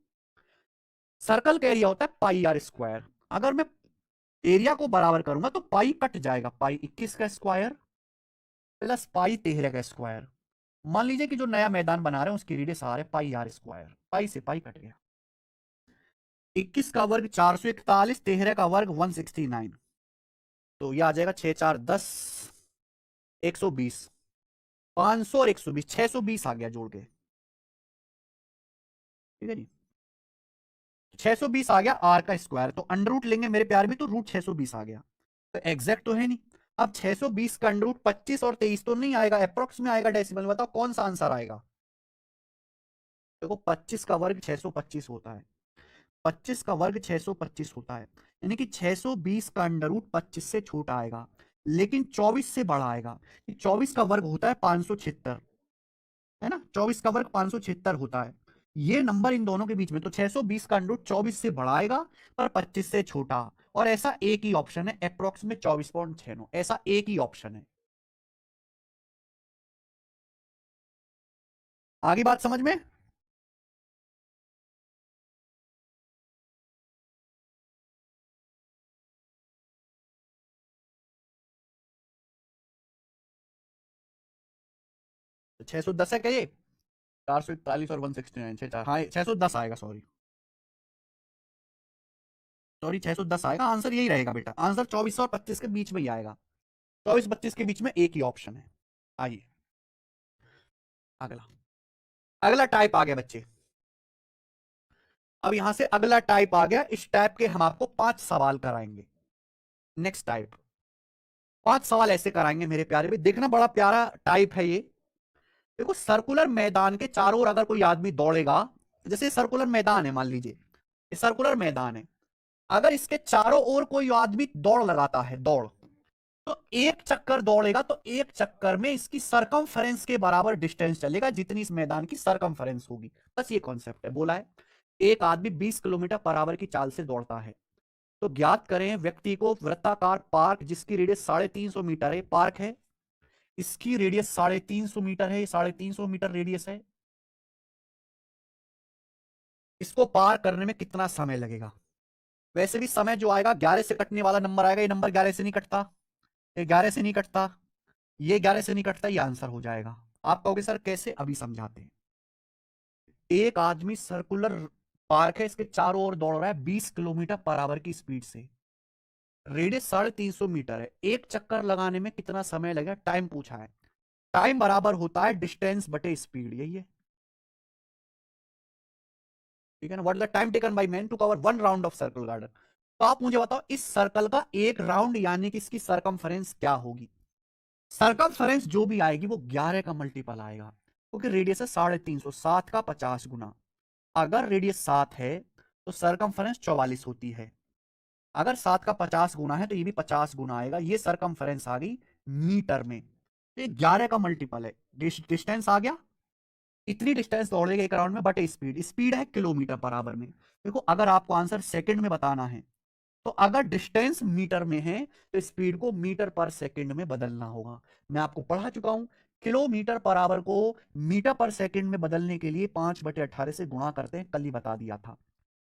सर्कल का एरिया होता है पाई आर स्क्वायर, अगर मैं एरिया को बराबर करूंगा तो पाई कट जाएगा, पाई 21 का स्क्वायर प्लस पाई 13 का स्क्वायर। मान लीजिए कि जो नया मैदान बना रहे हैं उसकी रेडियस आ रहा है पाई आर स्क्वायर, पाई से पाई कट गया, 21 का वर्ग 441, 13 का वर्ग 169, तो ये आ जाएगा 6 4 10, 120, 500 और 120, 620 आ गया जोड़ के, ठीक है जी, 620 आ गया आर का स्क्वायर, तो अंडर रूट लेंगे मेरे प्यार भी तो रूट 620 आ गया, तो एग्जैक्ट तो है नहीं। अब 620 का अंडर रूट 25 और 23 तो नहीं आएगा, अप्रोक्स में आएगा डेसिमल, बताओ कौन सा आंसर आएगा। देखो 25 का वर्ग 625 होता है, 25 का वर्ग 625 होता है, यानी कि 620 का अंडर रूट 25 से छोटा आएगा, लेकिन 24 से बड़ा आएगा। 24 का वर्ग होता है 576, है ना, 24 का वर्ग 576 होता है, ये नंबर इन दोनों के बीच में, तो 620 का अंडर रूट 24 से बड़ा आएगा पर 25 से छोटा, और ऐसा एक ही ऑप्शन है अप्रोक्स में 24.69, ऐसा एक ही ऑप्शन है। आगे बात समझ में, 610 है क्या ये, 441 और 169, 6 हाँ 610 आएगा, सॉरी सॉरी 610 आएगा, आंसर यही रहेगा बेटा, आंसर 24 और 25 के बीच में ही आएगा, 24-25 के बीच में एक ही ऑप्शन है। आइए अगला, अगला टाइप आ गया बच्चे, अब यहां से अगला टाइप आ गया, इस टाइप के हम आपको 5 सवाल कराएंगे। नेक्स्ट टाइप, 5 सवाल ऐसे कराएंगे मेरे प्यारे भी, देखना बड़ा प्यारा टाइप है ये। देखो सर्कुलर मैदान के चारों ओर अगर कोई आदमी दौड़ेगा, जैसे सर्कुलर मैदान है, मान लीजिए ये सर्कुलर मैदान है, अगर इसके चारों ओर कोई आदमी दौड़ लगाता है, दौड़, तो एक चक्कर दौड़ेगा तो एक चक्कर में इसकी सरकमफेरेंस के बराबर डिस्टेंस चलेगा जितनी इस मैदान की सरकमफेरेंस होगी। बस ये कॉन्सेप्ट है। बोला है एक आदमी 20 किलोमीटर पर आवर की चाल से दौड़ता है, तो ज्ञात करें व्यक्ति को वृत्ताकार पार्क जिसकी रेडियस 350 मीटर है, पार्क है, इसकी रेडियस 350 मीटर है, 350 मीटर रेडियस है, इसको पार करने में कितना समय लगेगा। वैसे भी समय जो आएगा 11 से कटने वाला नंबर आएगा, ये नंबर 11 से नहीं कटता, ये 11 से नहीं कटता, ये 11 से नहीं कटता, ये आंसर हो जाएगा। आप कहोगे सर कैसे, अभी समझाते हैं। एक आदमी सर्कुलर पार्क है, इसके चारों ओर दौड़ रहा है 20 किलोमीटर पर आवर की स्पीड से, रेडियस 350 मीटर है, एक चक्कर लगाने में कितना समय लगेगा, टाइम पूछा है। टाइम बराबर होता है डिस्टेंस बटे स्पीड, यही है। ठीक है ना, what the time taken by man to cover one round of circle garden. तो आप मुझे बताओ इस सर्कल का एक राउंड यानी कि इसकी सरकमफेरेंस क्या होगी। सरकमफेरेंस जो भी आएगी वो 11 का मल्टीपल आएगा, क्योंकि रेडियस है 350, 7 का 50 गुना। अगर रेडियस 7 है तो सरकमफेरेंस 44 होती है, अगर 7 का 50 गुना है तो ये भी 50 गुना आएगा। ये सरकमफेरेंस आ गई मीटर में, तो ये 11 का मल्टीपल है। डिस्टेंस आ गया, इतनी डिस्टेंस दौड़ेगा एक राउंड में, बट स्पीड, स्पीड है किलोमीटर पर आवर में। देखो अगर आपको आंसर सेकंड में बताना है, तो अगर डिस्टेंस मीटर में है तो स्पीड को मीटर पर सेकंड में बदलना होगा। मैं आपको पढ़ा चुका हूं, किलोमीटर पर आवर को मीटर पर सेकंड में बदलने के लिए 5/18 से गुणा करते हैं, कल ही बता दिया था।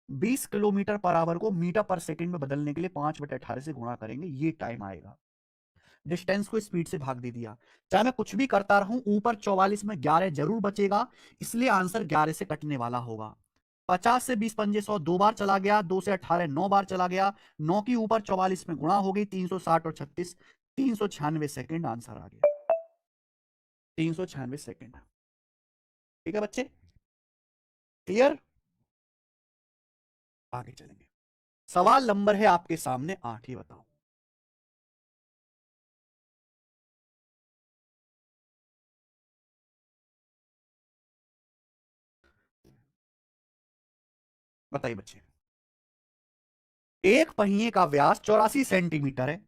20 किलोमीटर पर आवर को मीटर पर सेकंड में बदलने के लिए 5/18 से गुणा करेंगे, ये टाइम आएगा। डिस्टेंस को स्पीड से भाग दे दिया, चाहे मैं कुछ भी करता रहूं ऊपर 44 में 11 जरूर बचेगा, इसलिए आंसर 11 से कटने वाला होगा। 50 से 20 पंजे 100, 2 बार चला गया, 2 से 18 9 बार चला गया, 9 की ऊपर 44 में गुणा हो गई, 360 और 36, 396 सेकेंड आंसर आ गया, 396 सेकेंड। ठीक है बच्चे, क्लियर। आगे चलेंगे, सवाल नंबर है आपके सामने 8, ही बताओ। बताइए बच्चे, एक पहिए का व्यास 84 सेंटीमीटर है,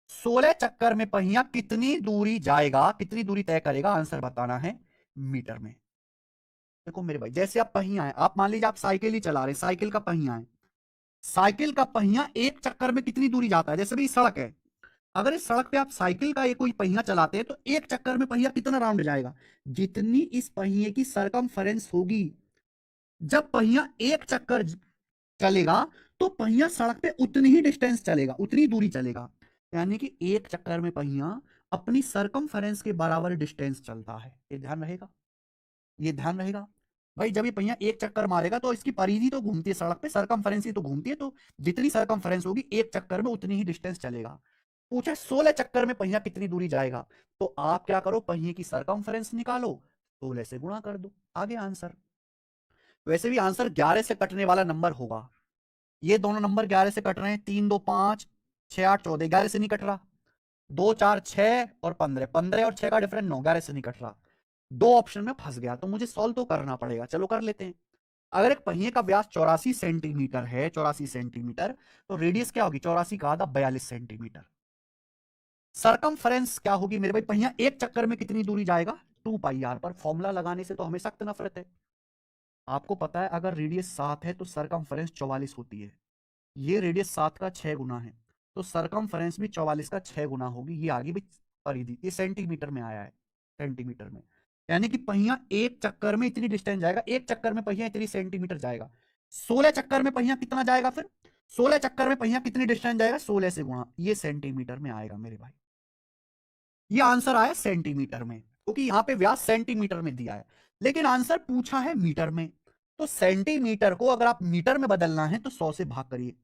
16 चक्कर में पहिया कितनी दूरी जाएगा, कितनी दूरी तय करेगा, आंसर बताना है मीटर में। देखो मेरे भाई, जैसे आप पहिया है, आप मान लीजिए आप साइकिल ही चला रहे हैं, साइकिल का पहिया है, साइकिल का पहिया एक चक्कर में कितनी दूरी जाता है। जैसे भी सड़क है, अगर इस सड़क पे आप साइकिल का एक कोई पहिया चलाते हैं तो एक चक्कर में पहिया कितना राउंड जाएगा, जितनी इस पहिए की सरकमफेरेंस होगी। जब पहिया एक चक्कर चलेगा तो पहिया सड़क पे उतनी ही डिस्टेंस चलेगा, उतनी दूरी चलेगा, यानी कि एक चक्कर में पहिया अपनी सरकमफेरेंस के बराबर डिस्टेंस चलता है। ये ध्यान रहेगा, ये ध्यान रहेगा। भाई जब ये पहिया एक चक्कर मारेगा तो इसकी परिधि तो घूमती है सड़क पे, सरकमफेरेंस ही तो घूमती है, तो जितनी सरकमफेरेंस होगी एक चक्कर में उतनी ही डिस्टेंस चलेगा। पूछा 16 चक्कर में पहिया कितनी दूरी जाएगा, तो आप क्या करो, पहिए की सरकमफेरेंस निकालो, 16 से गुणा कर दो, आगे आंसर। वैसे भी आंसर 11 से कटने वाला नंबर होगा, ये दोनों नंबर 11 से कट रहे हैं, 3 2 5, 6 8 14, 11 से नहीं कट रहा, 2 4 6 और 15, 15 और 6 का डिफरेंस 9, 11 से नहीं कट रहा। दो ऑप्शन में फंस गया, तो मुझे सॉल्व तो करना पड़ेगा, चलो कर लेते हैं। अगर एक पहिए का व्यास 84 सेंटीमीटर है, 84 सेंटीमीटर, तो रेडियस क्या होगी, 84 का आधा 42 सेंटीमीटर। सरकमफ्रेंस क्या होगी मेरे भाई, पहिया एक चक्कर में कितनी दूरी जाएगा, 2 पाई आर। पर फॉर्मूला लगाने से तो हमें सख्त नफरत है। आपको पता है अगर रेडियस 7 है तो सरकमफ्रेंस 44 होती है, ये रेडियस 7 का 6 गुना है, तो सरकमफ्रेंस भी 44 का 6 गुना होगी। ये आगे भी परिधि, ये सेंटीमीटर में आया है, सेंटीमीटर में, यानी कि पहिया एक चक्कर में इतनी डिस्टेंस जाएगा, एक चक्कर में पहिया इतनी सेंटीमीटर जाएगा। 16 चक्कर में पहिया कितना जाएगा फिर, 16 चक्कर में पहिया कितनी डिस्टेंस जाएगा, 16 से गुणा, ये सेंटीमीटर में आएगा मेरे भाई। ये आंसर आया सेंटीमीटर में, क्योंकि यहां पे व्यास सेंटीमीटर में दिया है, लेकिन आंसर पूछा है मीटर में। तो सेंटीमीटर को अगर आप मीटर में बदलना है तो 100 से भाग करिए,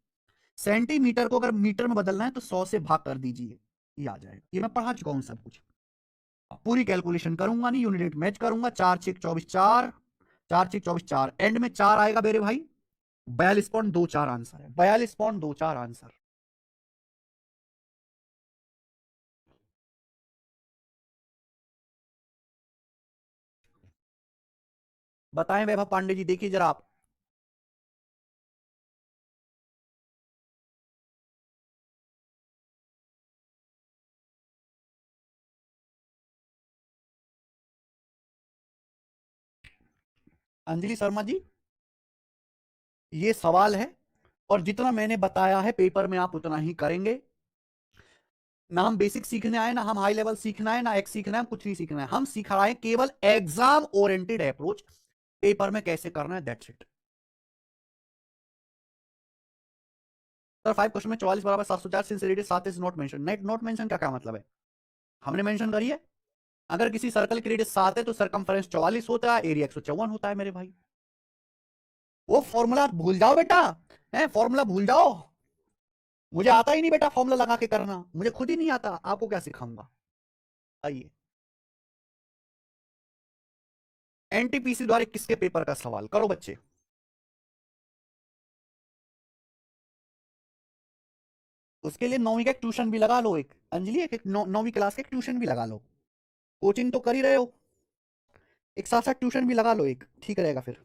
सेंटीमीटर को अगर मीटर में बदलना है तो 100 से भाग कर दीजिए, ये आ जाएगा। ये मैं पढ़ा चुका हूं सब कुछ, पूरी कैलकुलेशन करूंगा नहीं, यूनिट मैच करूंगा। 4 6 24 4, 4 6 24 4, एंड में 4 आएगा मेरे भाई, 42.24 आंसर है, 42.24 आंसर। बताएं वैभव पांडे जी, देखिए जरा आप। अंजलि शर्मा जी, ये सवाल है और जितना मैंने बताया है पेपर में आप उतना ही करेंगे। ना हम बेसिक सीखने आए, ना हम हाई लेवल सीखना है, ना एक्स सीखना है, कुछ नहीं सीखना है। हम सिखा रहे हैं केवल एग्जाम ओरिएंटेड अप्रोच, पेपर में कैसे करना है, दैट्स इट। सर 5 क्वेश्चन में 44 बराबर 704 since radius 7 is not mention. Net not mention का क्या मतलब है? हमने मेंशन करी है। अगर किसी सर्कल की रेडियस 7 है तो सरकमफेरेंस 44 होता है, एरिया 154 होता है मेरे भाई। वो फॉर्मूला भूल जाओ बेटा, है फॉर्मूला भूल जाओ। मुझे आता ही नहीं बेटा फॉर्मूला लगा के करना, मुझे खुद ही नहीं आता, आपको क्या सिखाऊंगा। आइए, एनटीपीसी द्वारा किसके पेपर का सवाल करो बच्चे। उसके लिए 9वीं का एक ट्यूशन भी लगा लो, एक अंजलि एक 9वीं क्लास का एक ट्यूशन भी लगा लो। कोचिंग तो कर ही रहे हो, एक साथ साथ ट्यूशन भी लगा लो, एक ठीक रहेगा फिर।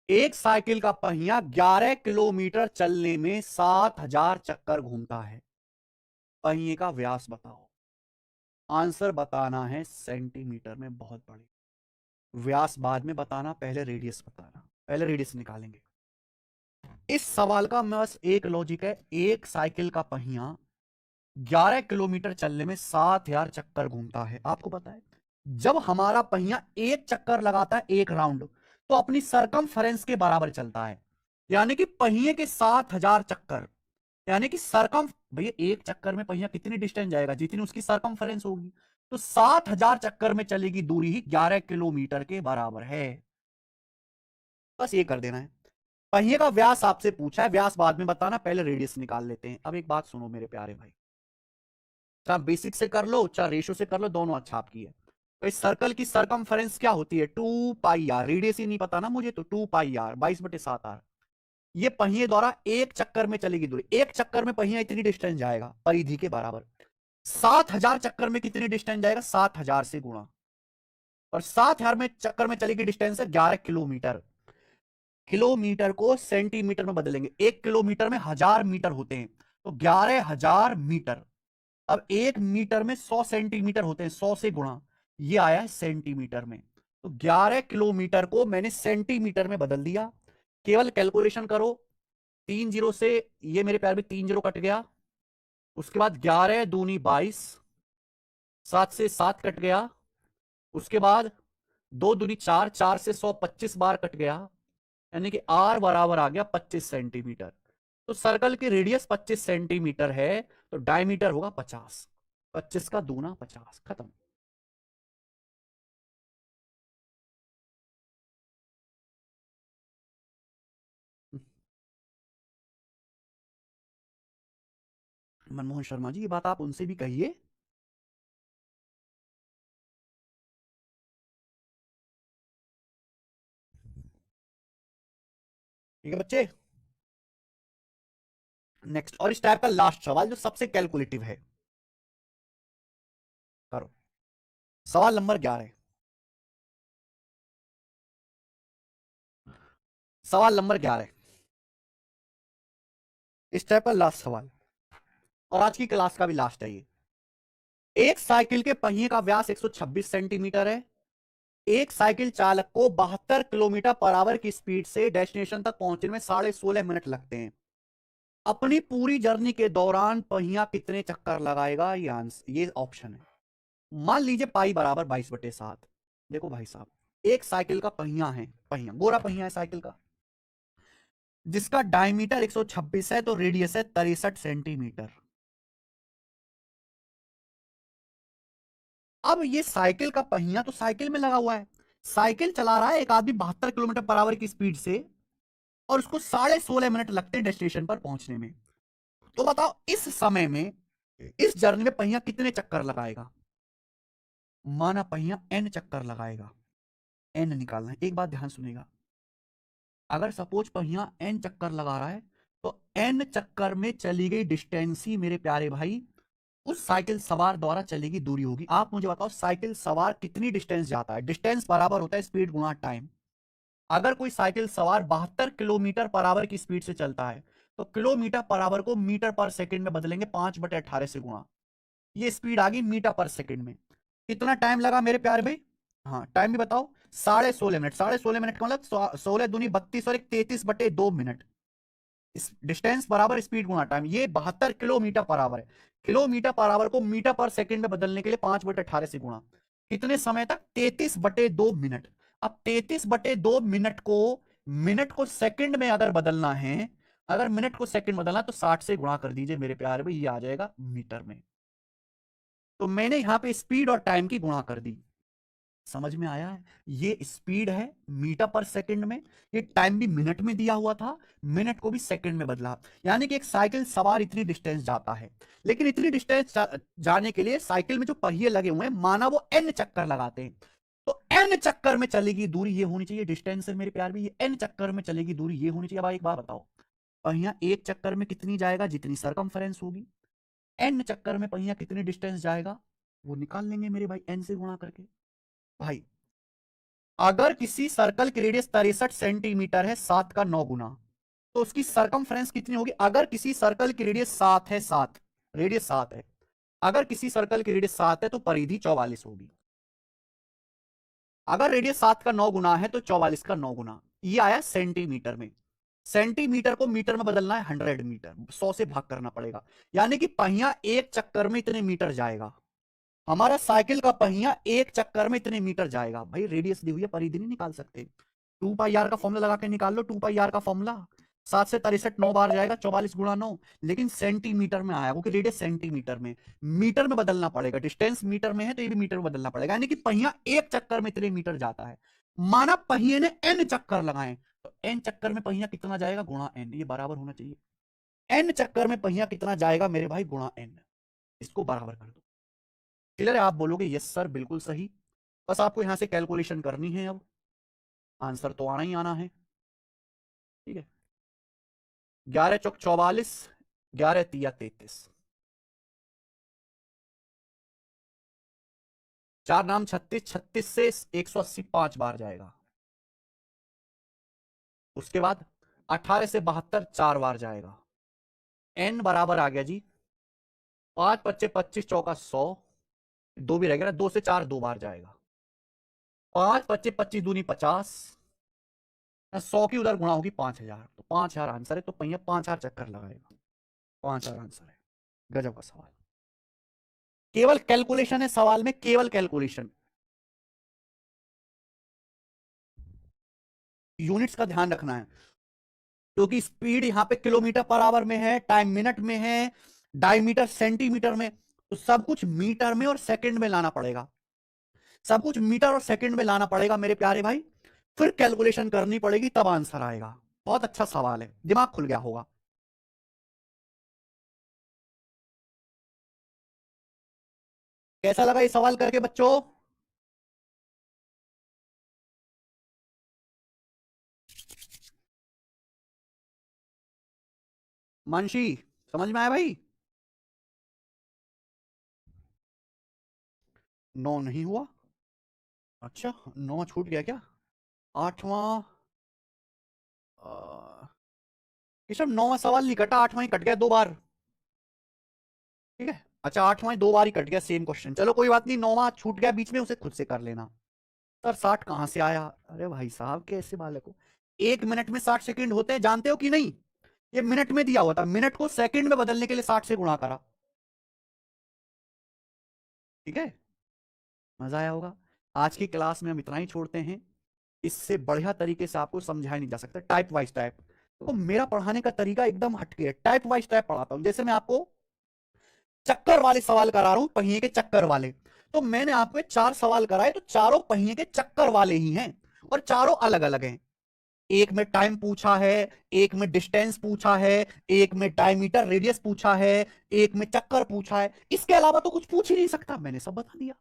एक साइकिल का पहिया 11 किलोमीटर चलने में 7000 चक्कर घूमता है। पहिए का व्यास बताओ। आंसर बताना है सेंटीमीटर में, बहुत बड़ी। व्यास बाद में बताना, पहले रेडियस बताना। पहले रेडियस निकालेंगे। इस सवाल का बस एक लॉजिक है, एक साइकिल का पहिया 11 किलोमीटर चलने में 7000 चक्कर घूमता है। आपको पता है जब हमारा पहिया एक चक्कर लगाता है, एक राउंड, तो अपनी सरकमफेरेंस के बराबर चलता है। यानी कि पहिए के 7000 चक्कर, यानी कि सरकम, भैया एक चक्कर में पहिया कितनी डिस्टेंस जाएगा, जितनी उसकी सरकमफेरेंस होगी। तो 7000 चक्कर में चलेगी दूरी ही 11 किलोमीटर के बराबर है। बस ये कर देना है। पहिए का व्यास आपसे पूछा है, व्यास बाद में बताना, पहले रेडियस निकाल लेते हैं। अब एक बात सुनो मेरे प्यारे भाई, चाहे बेसिक से कर लो चाहे रेशो से कर लो, दोनों अच्छा आपकी है। तो इस सर्कल की सरकमफेरेंस क्या होती है? 2 पाई आर। रेडियस ही नहीं पता ना मुझे, तो 2 पाई आर 22/7 आर। ये पहिए द्वारा एक चक्कर में चलेगी दूरी, एक चक्कर में पहिया इतनी डिस्टेंस जाएगा परिधि के बराबर। 7000 चक्कर में कितनी डिस्टेंस जाएगा? 7000 से गुणा, और 7000 में चक्कर में चलेगी डिस्टेंस है 11 किलोमीटर। किलोमीटर को सेंटीमीटर में बदलेंगे, 1 किलोमीटर में 1000 मीटर होते हैं, तो 11,000 मीटर। अब 1 मीटर में 100 सेंटीमीटर होते हैं, 100 से गुणा, ये आया है सेंटीमीटर में। तो 11 किलोमीटर को मैंने सेंटीमीटर में बदल दिया। केवल कैलकुलेशन करो, 3 जीरो से ये मेरे प्यार में 3 जीरो कट गया। उसके बाद 11 दूनी 22, 7 से 7 कट गया। उसके बाद 2 दूनी 4, 4 से 100 25 बार कट गया, यानी कि आर बराबर आ गया 25 सेंटीमीटर। तो सर्कल की रेडियस 25 सेंटीमीटर है, तो डायमीटर होगा 50। 25 का दूना 50, खत्म। मनमोहन शर्मा जी, ये बात आप उनसे भी कहिए। ठीक है बच्चे, नेक्स्ट और इस टाइप का लास्ट सवाल जो सबसे कैलकुलेटिव है, करो। सवाल नंबर 11। सवाल नंबर 11, इस टाइप का लास्ट सवाल, और आज की क्लास का भी लास्ट है ये। एक साइकिल के पहिए का व्यास 126 सेंटीमीटर है। एक साइकिल चालक को 72 किलोमीटर पर आवर की स्पीड से डेस्टिनेशन तक पहुंचने में 16.5 मिनट लगते हैं। अपनी पूरी जर्नी के दौरान पहिया कितने चक्कर लगाएगा? ये आंसर, ये ऑप्शन है। मान लीजिए पाई बराबर 22/7। देखो भाई साहब, एक साइकिल का पहिया है, पहिया गोरा पहिया है साइकिल का, जिसका डायमीटर 126 है, तो रेडियस है 63 सेंटीमीटर। अब ये साइकिल का पहिया तो साइकिल में लगा हुआ है, साइकिल चला रहा है एक आदमी 72 किलोमीटर पर आवर की स्पीड से, और उसको 16.5 मिनट लगते हैं डेस्टिनेशन पर पहुंचने में। तो बताओ इस समय में, इस जर्नी में पहिया कितने चक्कर लगाएगा? माना पहिया n चक्कर लगाएगा, n निकालना है। एक बात ध्यान सुनेगा, अगर सपोज पहिया n चक्कर लगा रहा है तो n चक्कर में चली गई डिस्टेंस ही मेरे प्यारे भाई उस साइकिल सवार द्वारा चली गई दूरी होगी। आप मुझे बताओ साइकिल सवार कितनी डिस्टेंस जाता है? डिस्टेंस बराबर होता है स्पीड गुणा टाइम। अगर कोई साइकिल सवार 72 किलोमीटर पर आवर की स्पीड से चलता है तो किलोमीटर पर आवर को मीटर पर सेकंड में बदलेंगे 5/18 से गुणा। ये स्पीड आ गई मीटर पर सेकंड में। कितना टाइम लगा मेरे प्यारे भाई? हाँ टाइम भी बताओ। 16.5 मिनट। 16.5 मिनट का मतलब 16 दूनी 32 और 33/2 मिनट। डिस्टेंस बराबर स्पीड गुणा टाइम। ये 72 किलोमीटर पर आवर है। किलोमीटर पर आवर को मीटर पर सेकंड में बदलने के लिए 5/18 से गुणा। कितने समय तक? 33/2 मिनट। अब 33/2 मिनट को मिनट को सेकंड में अगर बदलना है, अगर मिनट को सेकंड बदलना तो 60 से गुणा कर दीजिए मेरे प्यारे भाई, ये आ जाएगा मीटर में। तो मैंने यहां पे स्पीड और टाइम की गुणा कर दी। समझ में आया है? ये स्पीड है मीटर पर सेकंड में, ये टाइम भी मिनट में दिया हुआ था, मिनट को भी सेकंड में बदला। यानी कि एक साइकिल सवार इतनी डिस्टेंस जाता है, लेकिन इतनी डिस्टेंस जाने के लिए साइकिल में जो पहिए लगे हुए हैं माना वो n चक्कर लगाते हैं, तो n चक्कर में चलेगी दूरी ये होनी चाहिए। डिस्टेंस है मेरे प्यार भी, ये n चक्कर में चलेगी दूरी ये होनी चाहिए। अब एक बात बताओ, पहिया एक चक्कर में कितनी जाएगा? जितनी सरकमफ्रेंस होगी। n चक्कर में पहिया कितनी डिस्टेंस जाएगा? वो निकाल लेंगे मेरे भाई n से गुणा करके। भाई अगर किसी सर्कल की रेडियस 63 सेंटीमीटर है 7 का 9 गुना, तो उसकी सरकमफ्रेंस कितनी होगी? अगर किसी सर्कल की रेडियस 7 है, 7 रेडियस 7 है, अगर किसी सर्कल की रेडियस 7 है तो परिधि 44 होगी। अगर रेडियस 7 का 9 गुना है तो 44 का 9 गुना। ये आया सेंटीमीटर में। सेंटीमीटर को मीटर में बदलना है 100 मीटर, 100 से भाग करना पड़ेगा। यानी कि पहिया एक चक्कर में इतने मीटर जाएगा। हमारा साइकिल का पहिया एक चक्कर में इतने मीटर जाएगा। भाई रेडियस दी हुई है, परिधि नहीं निकाल सकते। 2πr का फॉर्मूला लगा के निकाल लो। 2πr का फॉर्मूला 7 से 63 9 बार जाएगा, 44 गुणा 9, लेकिन सेंटीमीटर में आया क्योंकि रेडियस सेंटीमीटर में। मीटर में बदलना पड़ेगा, डिस्टेंस मीटर में है तो ये भी मीटर में बदलना पड़ेगा। यानी कि पहिया एक चक्कर में इतने मीटर जाता है। माना पहिए ने n चक्कर लगाए तो n चक्कर में पहिया कितना जाएगा गुणा n, ये बराबर होना चाहिए। n चक्कर में पहिया कितना जाएगा मेरे भाई गुणा n, इसको बराबर कर दो। क्लियर है? आप बोलोगे यस सर बिल्कुल सही। बस आपको यहां से कैलकुलेशन करनी है, अब आंसर तो आना ही आना है। ठीक है, 11 चौक 44, 11 तिया 33, 4 नाम 36, 36 से 180 5 बार जाएगा। उसके बाद 18 से 72 4 बार जाएगा। n बराबर आ गया जी 5 25 25 चौका 100, 2 भी रह गया ना, 2 से 4 2 बार जाएगा। 5 25 25 दूनी 50, 100 की उधर गुणा होगी 5000, तो 5000 आंसर है। तो पहिया 5000 चक्कर लगाएगा, 5000 आंसर है। गजब का सवाल। केवल कैलकुलेशन है सवाल में, केवल कैलकुलेशन। यूनिट्स का ध्यान रखना है क्योंकि स्पीड यहां पे किलोमीटर पर आवर में है, टाइम मिनट में है, डायमीटर सेंटीमीटर में, तो सब कुछ मीटर में और सेकंड में लाना पड़ेगा। सब कुछ मीटर और सेकंड में लाना पड़ेगा मेरे प्यारे भाई, फिर कैलकुलेशन करनी पड़ेगी तब आंसर आएगा। बहुत अच्छा सवाल है, दिमाग खुल गया होगा। कैसा लगा ये सवाल करके बच्चों? मानसी समझ में आया भाई? 9 नहीं हुआ? अच्छा 9 छूट गया क्या? 8वां ये सब 9वां सवाल नहीं कटा, 8वां ही कट गया 2 बार। ठीक है, अच्छा 8वां 2 बार ही कट गया सेम क्वेश्चन। चलो कोई बात नहीं, 9वां छूट गया बीच में, उसे खुद से कर लेना। सर 60 कहां से आया? अरे भाई साहब कैसे बालक हो, 1 मिनट में 60 सेकंड होते हैं जानते हो कि नहीं? ये मिनट में दिया हुआ था, मिनट को सेकंड में बदलने के लिए 60 से गुणा करा। ठीक है, मजा आया होगा। आज की क्लास में हम इतना ही छोड़ते हैं, इससे बढ़िया तरीके से आपको समझाया नहीं जा सकता। टाइप वाइज टाइप, तो मेरा पढ़ाने का तरीका एकदम हटके है, टाइप वाइज टाइप पढ़ाता हूं। जैसे मैं आपको चक्कर वाले सवाल करा रहा हूं, पहिए के चक्कर वाले, तो मैंने आपको 4 सवाल कराए तो चारों पहिए के चक्कर वाले ही हैं और चारों अलग अलग हैं। एक में टाइम पूछा है, एक में डिस्टेंस पूछा है, एक में डायमीटर रेडियस पूछा है, एक में चक्कर पूछा है। इसके अलावा तो कुछ पूछ ही नहीं सकता, मैंने सब बता दिया।